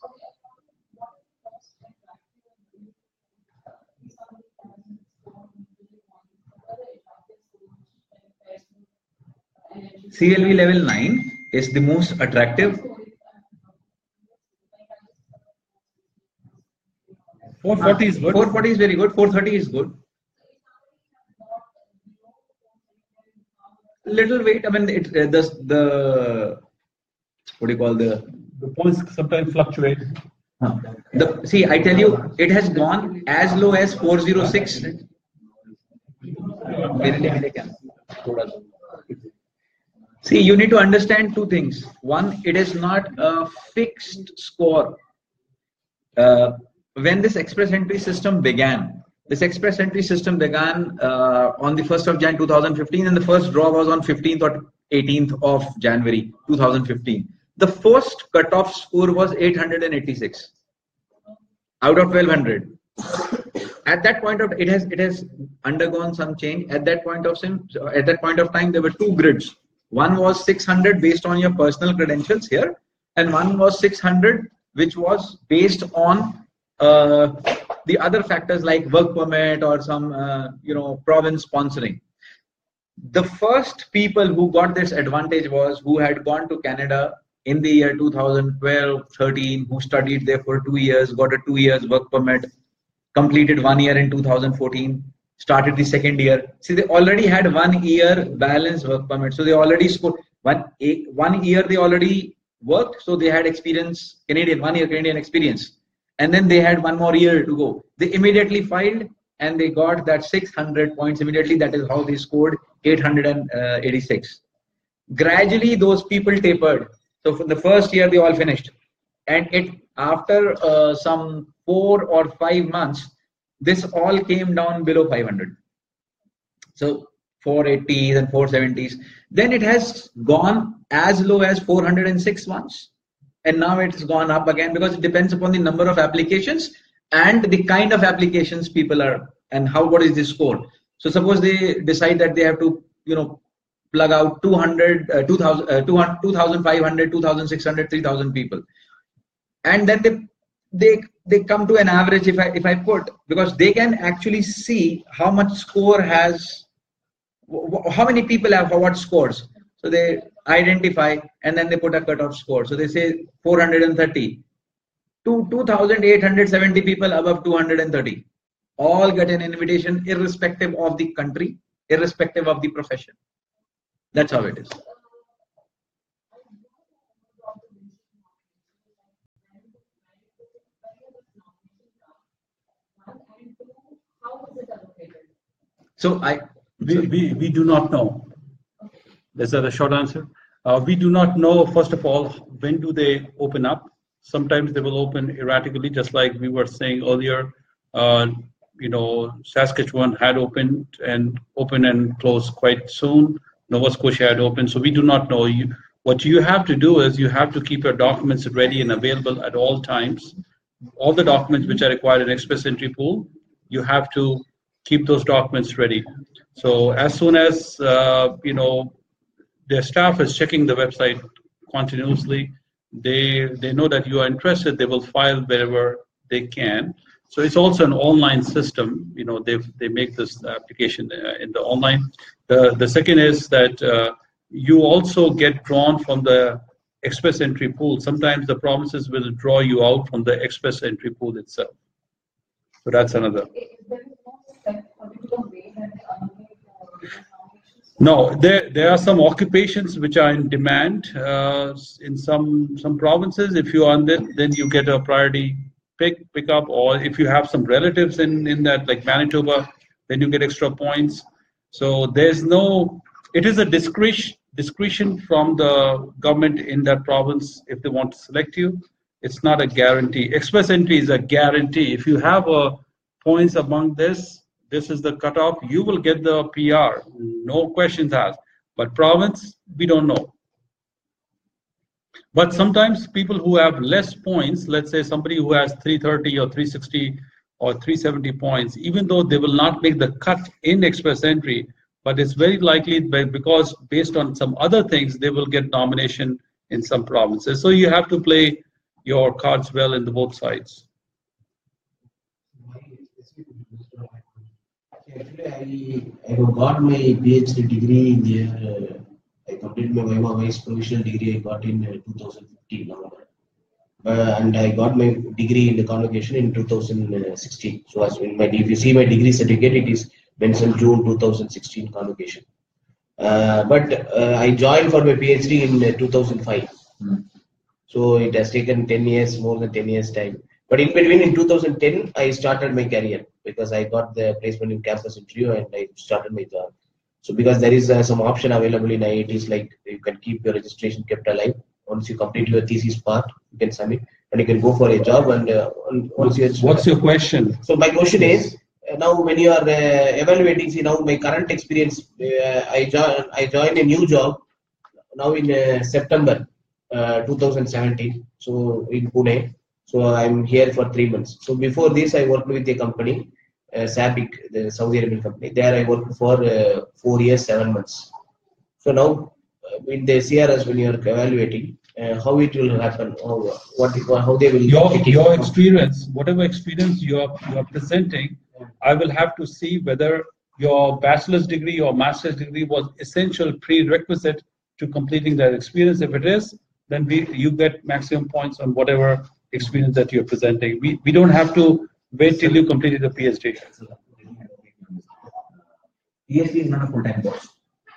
CLB level 9 is the most attractive. 440 is good. 440 is very good. 430 is good. Little weight. I mean, the what do you call the points sometimes fluctuate. See, I tell you, it has gone as low as 406. See, you need to understand 2 things. One, it is not a fixed score. When this express entry system began, on the 1st of Jan 2015, and the first draw was on 15th or 18th of January 2015. The first cutoff score was 886 out of 1200. At that point of it has undergone some change. At that point of time, there were 2 grids. One was 600 based on your personal credentials here, and one was 600 which was based on the other factors like work permit or some province sponsoring. The first people who got this advantage was who had gone to Canada in the year 2012-13, who studied there for 2 years, got a 2 years work permit, completed 1 year in 2014, started the second year. See, they already had 1 year balance work permit, so they already scored 1 year. They already worked, so they had experience, 1 year Canadian experience. And then they had 1 more year to go. They immediately filed and they got that 600 points immediately. That is how they scored 886. Gradually, those people tapered. So for the first year, they all finished. And after some 4 or 5 months, this all came down below 500. So 480s and 470s. Then it has gone as low as 406 once. And now it's gone up again because it depends upon the number of applications and the kind of applications people are and what is the score. So suppose they decide that they have to, plug out 200, 2,000, 2,500, 2,600, 3,000 people, and then they come to an average. If I put, because they can actually see how much score has, how many people have what scores. So they identify and then they put a cutoff score. So they say 430 to 2,870 people above 230 all get an invitation, irrespective of the country, irrespective of the profession. That's how it is. So we do not know. Is that a short answer? We do not know, first of all, when do they open up. Sometimes they will open erratically, just like we were saying earlier. Saskatchewan had opened and closed quite soon. Nova Scotia had opened, so we do not know. What you have to do is you have to keep your documents ready and available at all times. All the documents which are required in Express Entry Pool, you have to keep those documents ready. So as soon as their staff is checking the website continuously, they know that you are interested, they will file wherever they can. So it's also an online system. They make this application in the online. The second is that you also get drawn from the Express Entry Pool. Sometimes the provinces will draw you out from the Express Entry Pool itself. So that's another. No, there are some occupations which are in demand in some provinces. If you are on it, then you get a priority pick up, or if you have some relatives in that, like Manitoba, then you get extra points. So there's no, it is a discretion from the government in that province if they want to select you. It's not a guarantee. Express Entry is a guarantee. If you have points among this is the cutoff, you will get the PR, no questions asked. But province, we don't know. But sometimes people who have less points, let's say somebody who has 330 or 360 or 370 points, even though they will not make the cut in Express Entry, but it's very likely because based on some other things, they will get nomination in some provinces. So you have to play your cards well in both sides. Actually, I got my PhD degree in the, I completed my vice provisional degree I got in 2015 November. And I got my degree in the convocation in 2016. So as in if you see my degree certificate, it is mentioned June 2016 convocation. But I joined for my PhD in 2005. So it has taken 10 years, more than 10 years time. But in between, in 2010, I started my career because I got the placement in campus interview and I started my job. So because there is some option available in IITs, like you can keep your registration kept alive. Once you complete your thesis part, you can submit and you can go for a job. And once you. What's your question? So my question is, now when you are evaluating, see now my current experience, I joined a new job now in September 2017. So in Pune. So I'm here for 3 months. So before this, I worked with a company, SABIC, the Saudi Arabian company. There I worked for 4 years, 7 months. So now with the CRS, when you are evaluating, how it will happen, how they will. Your experience, whatever experience you are presenting, I will have to see whether your bachelor's degree or master's degree was essential prerequisite to completing that experience. If it is, then you get maximum points on whatever experience that you're presenting. We don't have to wait till you completed the PhD. PhD is not a full-time course.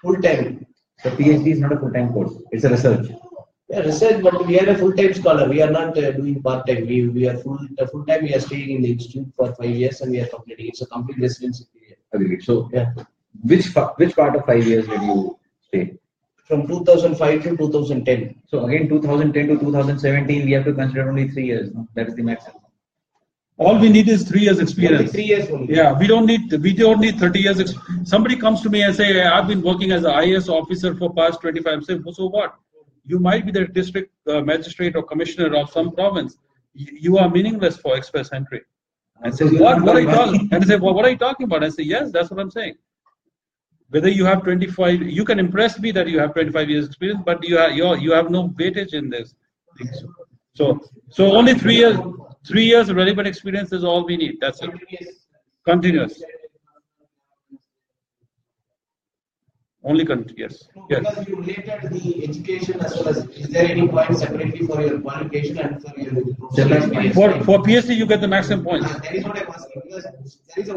Full-time. The PhD is not a full-time course. It's a research. Yeah, research, but we are a full-time scholar. We are not doing part-time. We are full-time. We are staying in the institute for 5 years and we are completing. It's a complete residency period. Agreed. So, yeah. Which part of 5 years did you stay? From 2005 to 2010. So again, 2010 to 2017, we have to consider only 3 years. No? That is the maximum. All we need is 3 years experience. Only 3 years only. Yeah, we don't need 30 years. Somebody comes to me and say, I've been working as an IAS officer for past 25 years. So what? You might be the district magistrate or commissioner of some province. You are meaningless for Express Entry. And say, what are you talking? And they say, well, what are you talking about? I say, yes, that's what I'm saying. whether you have 25, you can impress me that you have 25 years experience, but you have no weightage in this. So only 3 years, 3 years of relevant experience is all we need. That's it. Continuous. Only continuous. Yes. Because you related the education as well as, is there any point separately for your qualification and for your professional experience? For PhD, you get the maximum points. That is what I'm asking, because there is a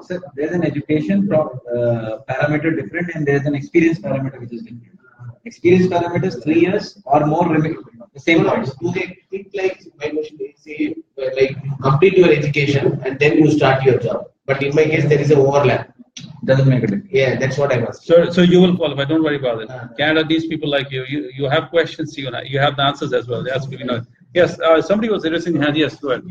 Sir, there's an education parameter different, and there's an experience parameter which is different. Experience parameter is 3 years or more, the same points. Do they think like, my question is, say, like you complete your education and then you start your job? But in my case, there is an overlap. Doesn't make a difference. Yeah, that's what I'm asking. So you will qualify. Don't worry about it. Canada, these people like you have questions. You have the answers as well. That's good. Yes. Somebody was raising their hand. Yes. Go ahead.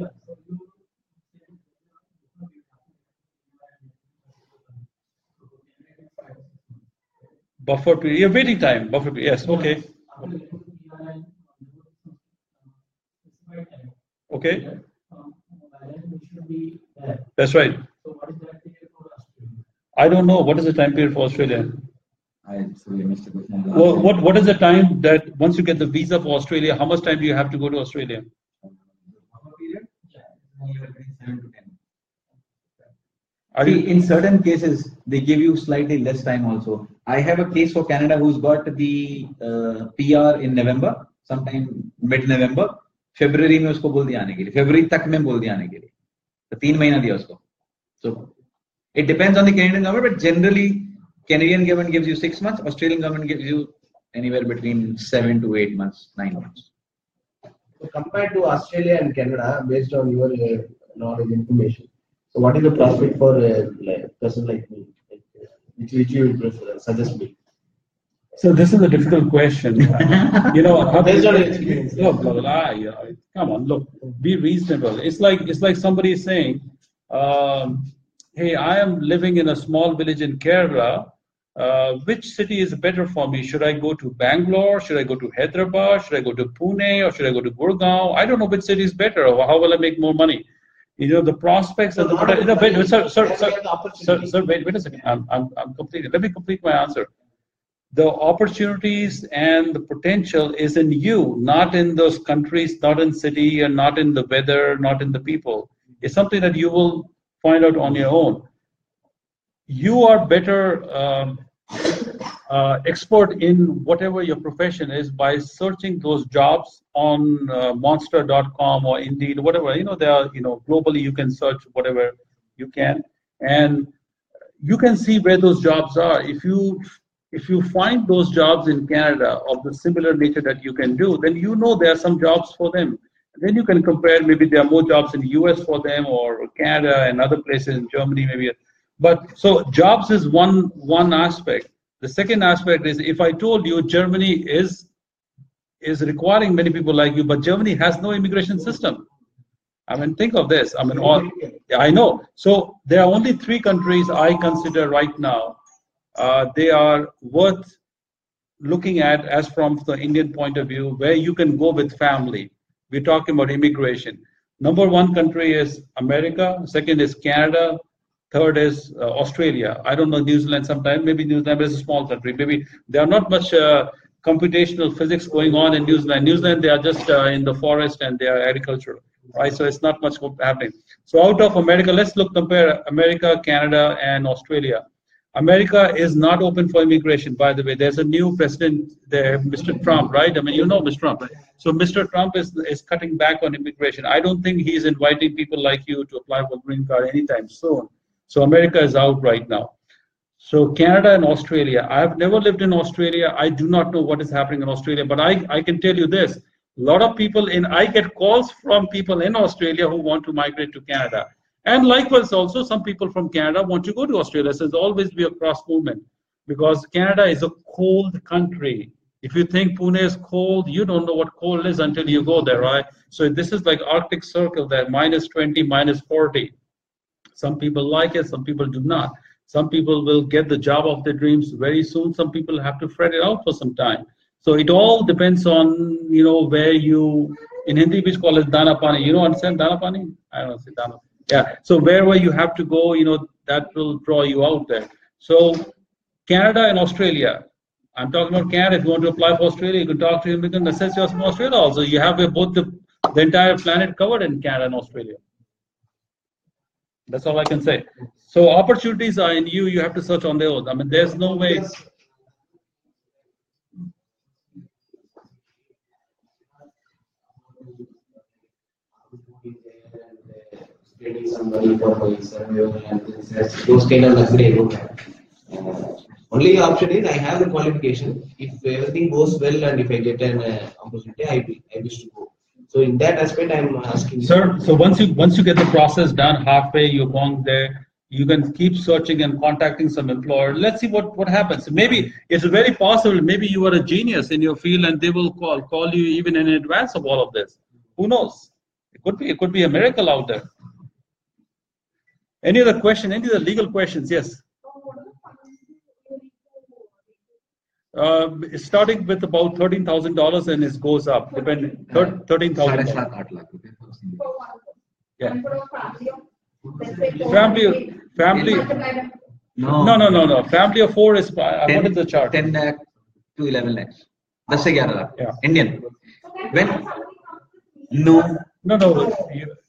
Buffer period. Yeah, waiting time. Buffer period. Yes. Okay. Okay. That's right. I don't know. What is the time period for Australia? What is the time that once you get the visa for Australia, how much time do you have to go to Australia? See, in certain cases, they give you slightly less time also. I have a case for Canada who's got the PR in November, sometime mid-November. February में उसको बोल दिया आने के लिए, February तक में बोल दिया आने के लिए, तो 3 महीना दिया उसको. So it depends on the Canadian government, but generally Canadian government gives you 6 months, Australian government gives you anywhere between 7 to 8 months, 9 months. So compared to Australia and Canada, based on your knowledge information, so what is the prospect for a person like me, which you will suggest me? So this is a difficult question. Based on your experience. Look, come on, look, be reasonable. It's like somebody saying, hey, I am living in a small village in Kerala. Which city is better for me? Should I go to Bangalore? Should I go to Hyderabad? Should I go to Pune? Or should I go to Gurgaon? I don't know which city is better. Or how will I make more money? The prospects of sir, wait a second. I'm completing. Let me complete my answer. The opportunities and the potential is in you, not in those countries, not in city, and not in the weather, not in the people. It's something that you will find out on your own. You are better expert in whatever your profession is by searching those jobs on monster.com or Indeed, whatever. There are, globally you can search whatever you can, and you can see where those jobs are. If you find those jobs in Canada of the similar nature that you can do, then there are some jobs for them. And then you can compare, maybe there are more jobs in the US for them, or Canada and other places in Germany maybe. But so jobs is one aspect. The second aspect is, if I told you Germany is requiring many people like you, but Germany has no immigration system. I mean, think of this. I mean, I know. So there are only 3 countries I consider right now. They are worth looking at as from the Indian point of view, where you can go with family. We're talking about immigration. Number 1 country is America. Second is Canada. Third is Australia. I don't know New Zealand sometimes. Maybe New Zealand is a small country. Maybe there are not much computational physics going on in New Zealand. New Zealand, they are just in the forest and they are agricultural, right? So it's not much happening. So out of America, let's compare America, Canada, and Australia. America is not open for immigration, by the way. There's a new president there, Mr. Trump, right? I mean, Mr. Trump. Right? So Mr. Trump is cutting back on immigration. I don't think he's inviting people like you to apply for green card anytime soon. So America is out right now. So Canada and Australia. I have never lived in Australia. I do not know what is happening in Australia, but I can tell you this. A lot of people I get calls from people in Australia who want to migrate to Canada. And likewise also, some people from Canada want to go to Australia. So there's always be a cross movement, because Canada is a cold country. If you think Pune is cold, you don't know what cold is until you go there, right? So this is like Arctic Circle there, -20, -40. Some people like it, some people do not. Some people will get the job of their dreams very soon. Some people have to fret it out for some time. So it all depends on, where you, in Hindi we call it Dana Pani. You know, understand Dana Pani? I don't say Dana. Yeah. So wherever you have to go, that will draw you out there. So Canada and Australia. I'm talking about Canada. If you want to apply for Australia, you can talk to him. You can assess yours from Australia also. You have both the entire planet covered in Canada and Australia. That's all I can say. So opportunities are in you. You have to search on their own. I mean, there's no way. Getting some money for my survival and those kind of luxury I don't have. Only option is I have the qualification. If everything goes well and if I get an opportunity, I wish to go. So in that aspect, I'm asking. Sir, so once you get the process done halfway, you're going there. You can keep searching and contacting some employer. Let's see what happens. Maybe it's very possible. Maybe you are a genius in your field, and they will call you even in advance of all of this. Who knows? It could be a miracle out there. Any other question? Any other legal questions? Yes. Starting with about $13,000 and it goes up. Depending, $13,000. Yeah. Family. No. Family of 4 is. What is the chart? 10 lakh to 11 lakhs. 10 se 11 lakh. Yeah. Indian. When? No.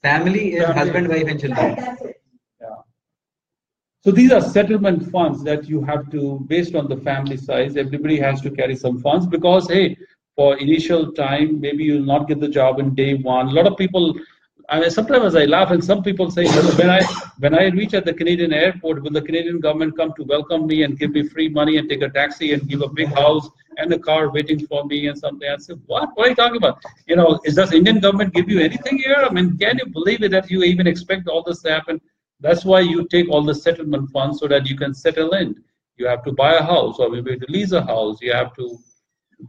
Family is husband, wife, and children. So these are settlement funds that you have to, based on the family size, everybody has to carry some funds because, hey, for initial time, maybe you'll not get the job in day one. A lot of people, I mean, sometimes I laugh and some people say, when I reach at the Canadian airport, will the Canadian government come to welcome me and give me free money and take a taxi and give a big house and a car waiting for me and something? I say, what are you talking about? You know, does Indian government give you anything here? I mean, can you believe it that you even expect all this to happen? That's why you take all the settlement funds so that you can settle in. You have to buy a house or maybe to lease a house. You have to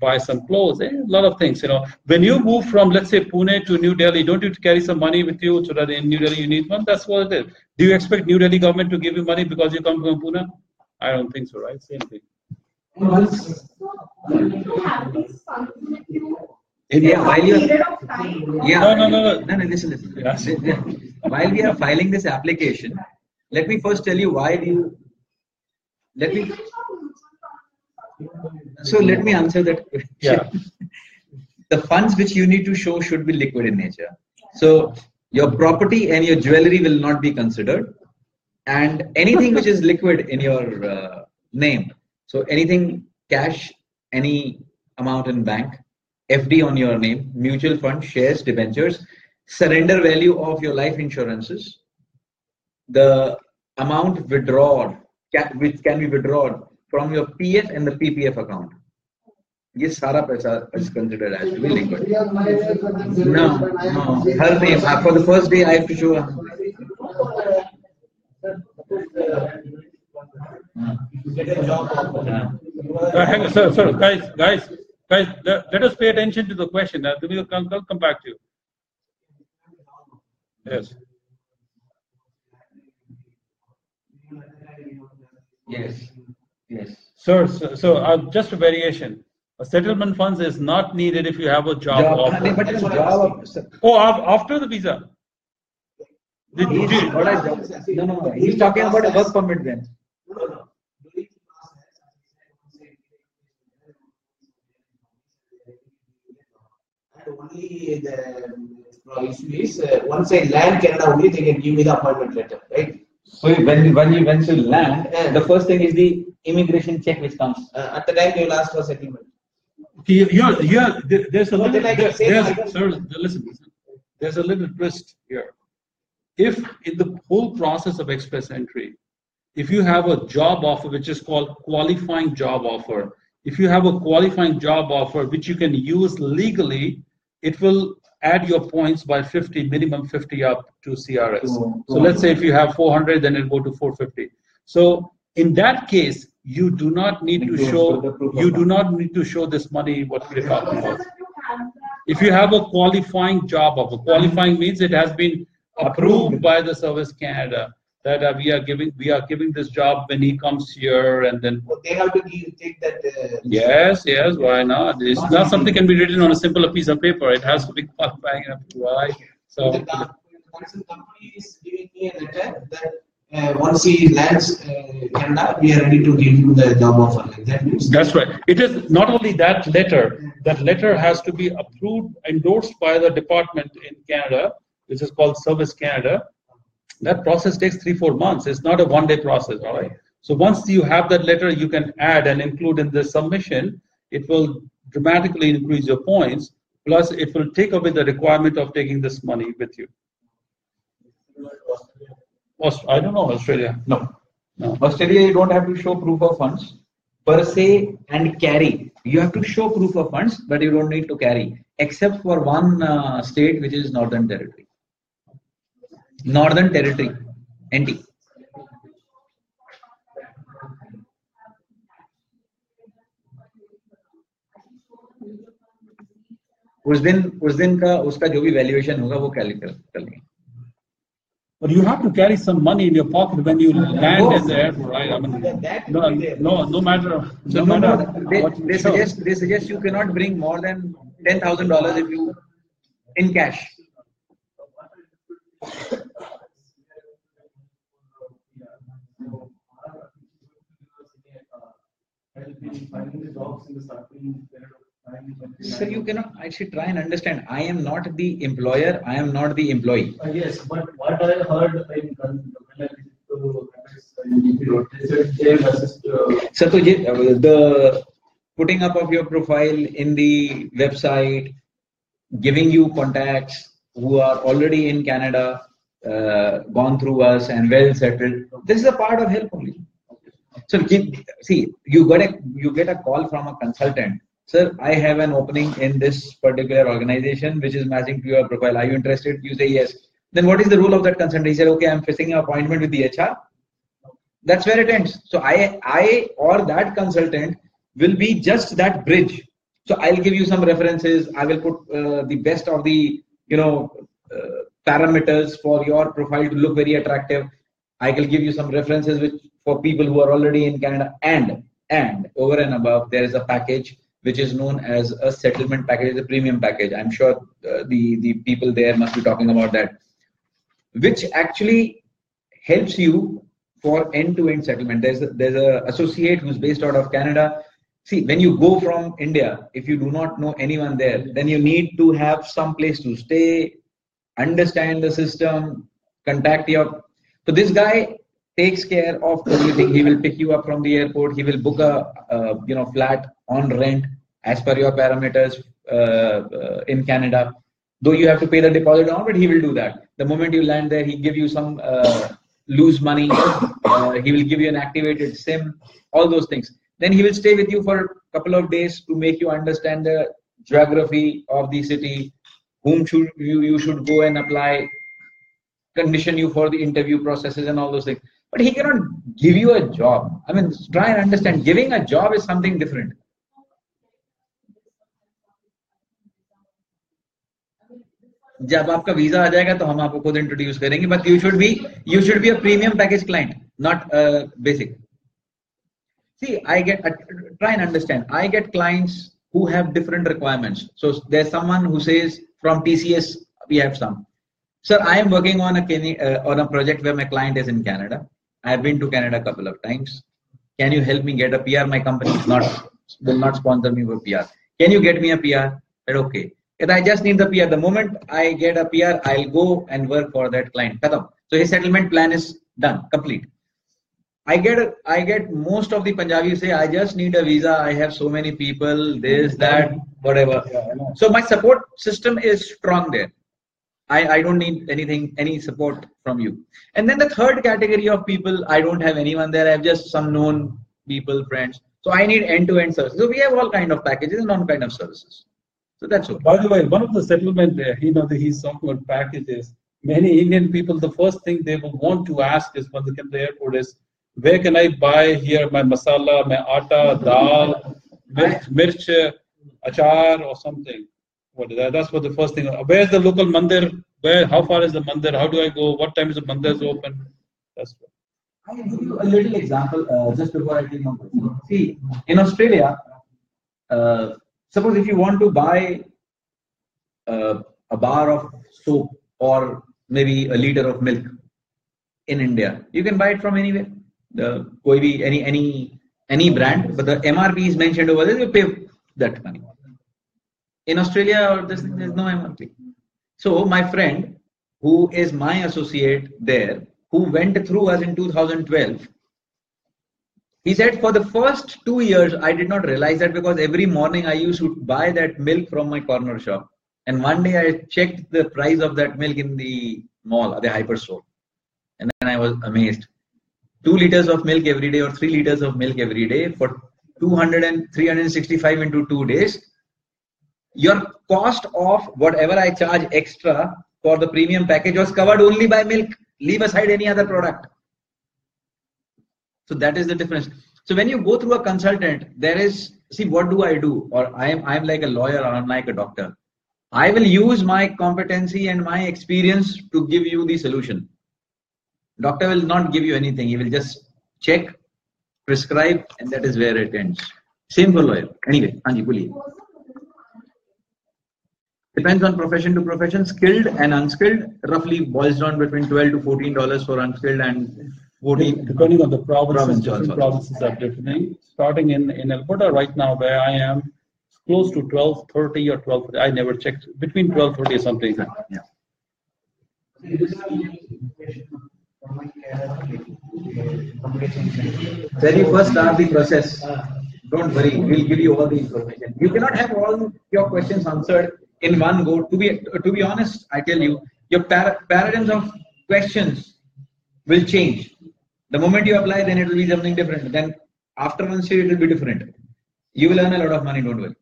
buy some clothes, a lot of things. You know, when you move from, let's say, Pune to New Delhi, don't you carry some money with you so that in New Delhi you need one? That's what it is. Do you expect New Delhi government to give you money because you come from Pune? I don't think so, right? Same thing. While listen. Yes. While we are filing this application, let me first tell you why let me answer that question. Yeah. The funds which you need to show should be liquid in nature. So your property and your jewelry will not be considered, and anything which is liquid in your name. So anything cash, any amount in bank, FD on your name, mutual fund, shares, debentures, surrender value of your life insurances, the amount withdrawn, which can be withdrawn from your PF and the PPF account. This sara paisa is considered as to be liquid. No. Her name. For the first day, I have to show. Hang on, sir, guys, let us pay attention to the question. We'll come back to you. Yes. Sir, so just a variation. A settlement funds is not needed if you have a job offer. But it's job. After the visa. No. He's talking about a work permit then. No. And only the issue is once I land Canada, only they can give me the appointment letter, right? So when you land, the first thing is the immigration check which comes. At the time they will ask for settlement. There's a little. Listen. There's a little twist here. If in the whole process of express entry, if you have a job offer which is called qualifying job offer, if you have a qualifying job offer which you can use legally, it will add your points by 50, minimum 50 up to CRS. So let's say if you have 400, then it'll go to 450. So in that case, you do not need to show this money what we're talking about. If you have a qualifying job offer, qualifying means it has been approved by the Service Canada that we are giving this job when he comes here, and then they have to take that. Yes, why not? It's not something can be written on a simple piece of paper. It has to be qualifying. Right? So the company is giving me a letter that once he lands Canada, we are ready to give him the job offer. Like that means. That's right. It is not only that letter. That letter has to be approved, endorsed by the department in Canada, which is called Service Canada. That process takes 3-4 months. It's not a one-day process. All right. So once you have that letter, you can add and include in the submission. It will dramatically increase your points. Plus, it will take away the requirement of taking this money with you. I don't know Australia. No. Australia, you don't have to show proof of funds per se and carry. You have to show proof of funds, but you don't need to carry, except for one state, which is Northern Territory. Northern Territory, NT. उस दिन का उसका जो भी valuation होगा वो calculate कर लेंगे. But you have to carry some money in your pocket when you land in the airport, right? I mean, no matter. They suggest you cannot bring more than $10,000 if you in cash. So you cannot actually try and understand. I am not the employer. I am not the employee. Yes, but what I heard in So the putting up of your profile in the website, giving you contacts who are already in Canada, gone through us and well settled. This is a part of help only. So see, you get a call from a consultant. Sir, I have an opening in this particular organization which is matching to your profile. Are you interested? You say yes. Then what is the rule of that consultant? He said, okay, I'm fixing an appointment with the HR. That's where it ends. So I or that consultant will be just that bridge. So I'll give you some references. I will put the best of the parameters for your profile to look very attractive. I will give you some references for people who are already in Canada, and over and above there is a package which is known as a settlement package, a premium package. I'm sure the people there must be talking about that, which actually helps you for end-to-end settlement. There's a associate who's based out of Canada. See, when you go from India, if you do not know anyone there, then you need to have some place to stay, understand the system, contact your. So this guy takes care of everything. He will pick you up from the airport. He will book a flat on rent as per your parameters in Canada. Though you have to pay the deposit on, but he will do that. The moment you land there, he give you some loose money. He will give you an activated SIM. All those things. Then he will stay with you for a couple of days to make you understand the geography of the city, whom you should go and apply, condition you for the interview processes and all those things. But he cannot give you a job. I mean, try and understand. Giving a job is something different. जब आपका visa आ जाएगा तो हम आपको खुद introduce करेंगे, but you should be a premium package client, not basic. See, try and understand. I get clients who have different requirements. So there's someone who says from TCS we have some. Sir, I am working on a project where my client is in Canada. I have been to Canada a couple of times. Can you help me get a PR? My company will not sponsor me for PR. Can you get me a PR? I said, okay. If I just need the PR, the moment I get a PR, I'll go and work for that client. So his settlement plan is done, complete. I get most of the Punjabis say, I just need a visa. I have so many people, this, that, whatever. So my support system is strong there. I don't need any support from you. And then the third category of people, I don't have anyone there. I have just some known people, friends. So I need end-to-end services. So we have all kind of packages and all kind of services. So that's all. By the way, one of the settlement there, he's talking about packages. Many Indian people, the first thing they will want to ask is when they come to the airport is, where can I buy here my masala, my atta, dal, mirch, achar or something? What is that? That's what the first thing. Where is the local mandir? How far is the mandir? How do I go? What time is the mandir open? That's what. I will give you a little example just before I take my question. See, in Australia, suppose if you want to buy a bar of soap or maybe a liter of milk, in India. You can buy it from anywhere. Koi bhi, any brand, but the MRP is mentioned over there. You pay that money. In Australia, there's no MRP. So my friend, who is my associate there, who went through us in 2012, he said for the first 2 years, I did not realize that because every morning I used to buy that milk from my corner shop. And one day I checked the price of that milk in the mall, the hyperstore. And then I was amazed. 2 liters of milk every day or 3 liters of milk every day for 200 and 365 into 2 days. Your cost of whatever I charge extra for the premium package was covered only by milk. Leave aside any other product. So that is the difference. So when you go through a consultant, there is, see, what do I do? Or I'm like a lawyer or I'm like a doctor. I will use my competency and my experience to give you the solution. Doctor will not give you anything. He will just check, prescribe, and that is where it ends. Same for lawyer. Anyway, Anji, boliye. Depends on profession to profession. Skilled and unskilled roughly boils down between $12 to $14 for unskilled and 14. Depending on the provinces, different provinces are different. Starting in Alberta right now, where I am, it's close to 12.30 or 12.40. I never checked. Between 12.30 or something. Yeah. When you first start the process, don't worry, we'll give you all the information. You cannot have all your questions answered in one go. To be honest, I tell you, your paradigms of questions will change. The moment you apply, then it will be something different. Then after 1 year, it will be different. You will earn a lot of money, don't worry.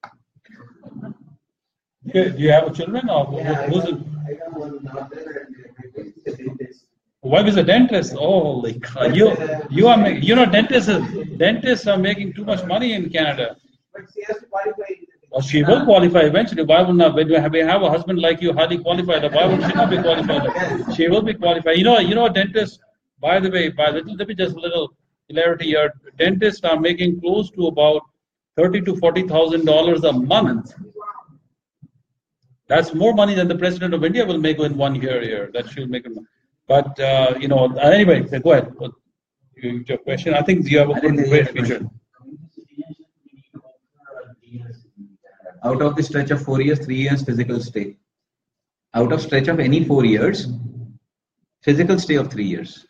Okay, do you have children or who's it? I have one daughter and a dentist. Wife is a dentist. Oh, like you are making, dentists are making too much money in Canada. But she has to qualify. Well, she will qualify eventually. Why would not? When you have a husband like you, highly qualified, why would she not be qualified? She will be qualified. You know, dentists. By the way, let me just a little hilarity here. Dentists are making close to about $30,000 to $40,000 a month. That's more money than the president of India will make in 1 year here. That she'll make. But anyway, go ahead. Your question. I think you have a great future. Out of the stretch of 4 years, 3 years physical stay. Out of stretch of any 4 years, physical stay of 3 years.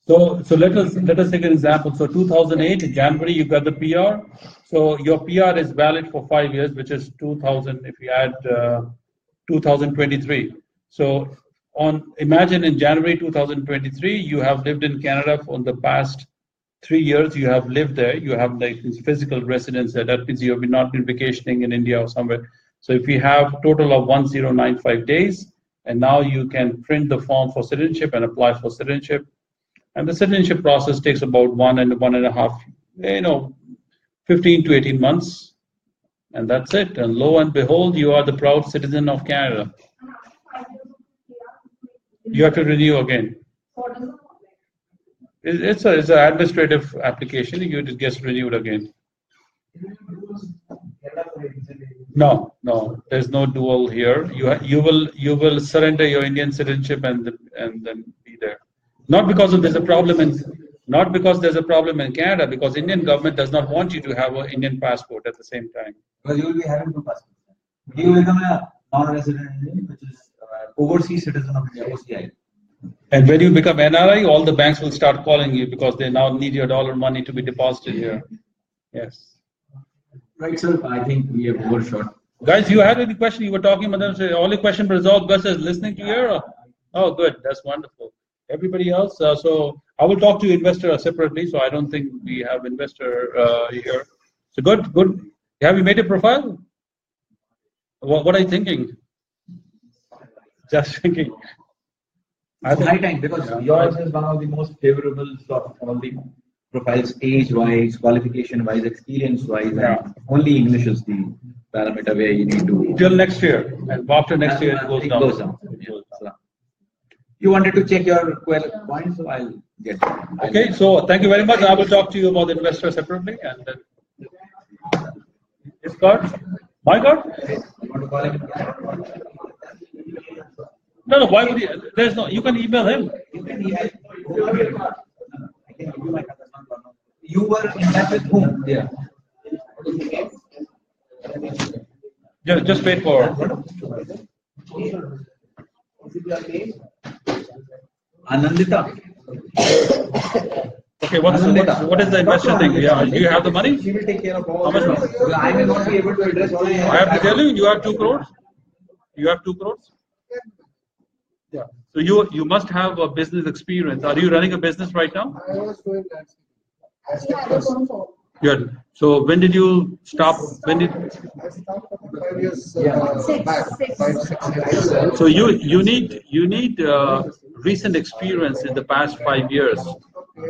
So let us take an example. So 2008 in January you got the PR. So your PR is valid for 5 years, which is 2000. If you add 2023. So imagine in January 2023 you have lived in Canada for the past 3 years. You have lived there. You have like physical residence there. That means you have not been vacationing in India or somewhere. So if you have total of 1095 days, and now you can print the form for citizenship and apply for citizenship. And the citizenship process takes about 1.5, 15 to 18 months. And that's it. And lo and behold, you are the proud citizen of Canada. You have to renew again. It's an administrative application. You just get renewed again. No, there's no dual here. You will surrender your Indian citizenship and then be there. Not because there's a problem in Canada, because Indian government does not want you to have an Indian passport at the same time. Because you will be having two passports. You will become a non-resident Indian, which is overseas citizen of India, OCI. And when you become NRI, all the banks will start calling you because they now need your dollar money to be deposited here. Yes. Right, sir. I think we have overshot. Guys, you had any question? You were talking about them. All the question resolved. Gus is listening to you. Oh, good. That's wonderful. Everybody else? So I will talk to investor separately. So I don't think we have investor here. So good. Have you made a profile? What are you thinking? Just thinking. It's high time because yours is one of the most favorable of all the profiles, age-wise, qualification-wise, experience-wise, and only English is the parameter where you need to. Till next year, and after next year it goes down. So, you wanted to check your points, so I'll get that. Okay, so thank you very much. I will talk to you about the investor separately, and then his card, my card. You want to call him? No, why would you? There's no. You can email him. You can email. You were in touch with whom? Yeah. Just wait for. Anandita. Okay, what is the investor thing? Yeah, do you have the money? She will take care of all. How much money? I may not be able to address all. I have to tell you, you have 2 crores. You have 2 crores. Yeah. So you must have a business experience. Are you running a business right now? I was doing that. Good. So when did you stop? When did? I started 5 years back, 5-6 years. So you need recent experience in the past 5 years.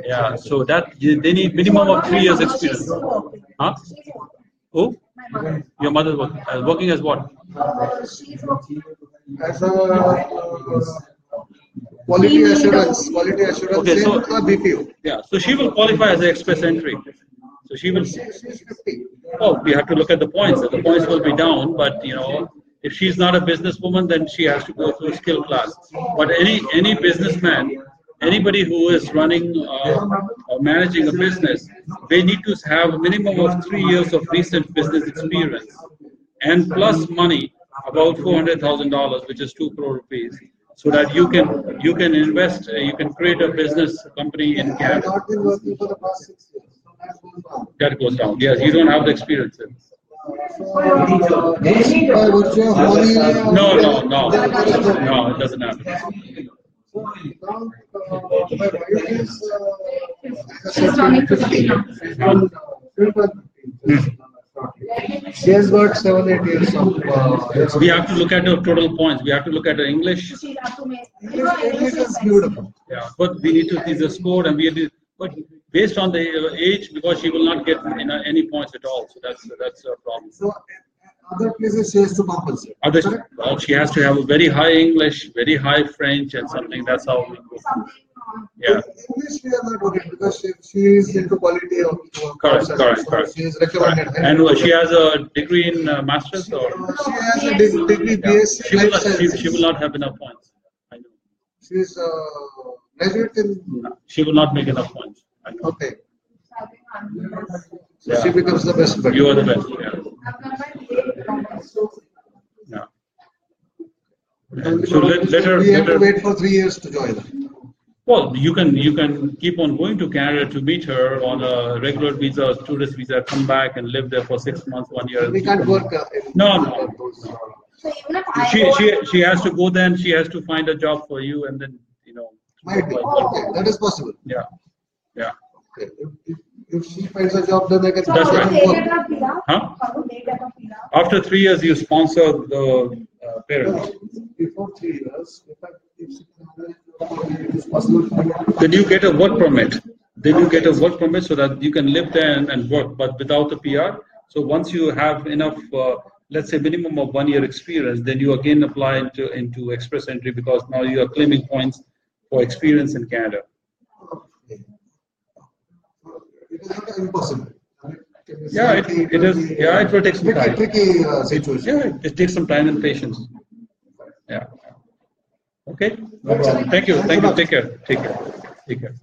Yeah. So that they need minimum of 3 years experience. Huh? Who? Your mother working as what? As a quality assurance Okay, in so a BPO. yeah, so she will qualify as an express entry. So she will. She's 50. Oh, we have to look at the points. The points will be down, but if she's not a businesswoman, then she has to go through skill class. But any businessman, anybody who is running or managing a business, they need to have a minimum of 3 years of recent business experience, and plus money, about $400,000, which is 2 crore rupees, so that you can invest, you can create a business company in I have Canada. not been working for the past 6 years. So that goes down. That goes down. Yes, you don't have the experience. No, it doesn't happen. My wife is she has got 7-8 years of We have to look at the total points. We have to look at the English. English is beautiful. Yeah, but we need to see the score, and but based on the age, because she will not get any points at all. So that's a problem. So other places she has to compensate. Well, she has to have a very high English, very high French, and something. That's how we go. Yeah. English we are not working because she is into quality of Correct. She is recommended. And she has a degree in master's, or she has a degree BSc. She will not have enough points. I know. She is graduate in. She will not make enough points. I know. Okay. So she becomes the best. You are the best. Yeah. So we have to wait for 3 years to join her. Well, you can keep on going to Canada to meet her on a regular visa, tourist visa, come back and live there for 6 months, 1 year. We can't work. No. She has to go then. She has to find a job for you, and then Might be. Okay, that is possible. Yeah. Okay. If she finds a job, then I can. That's right. Huh? After 3 years, you sponsor the parents. Before 3 years, if it's possible. Then you get a work permit. So that you can live there and work, but without the PR. So once you have enough, let's say minimum of 1 year experience, then you again apply into express entry, because now you are claiming points for experience in Canada. It is not impossible. Yeah, it is. Yeah, it will take some time. Tricky situation. Yeah, it takes some time and patience. Yeah. Okay. No problem. Thank you. Take care.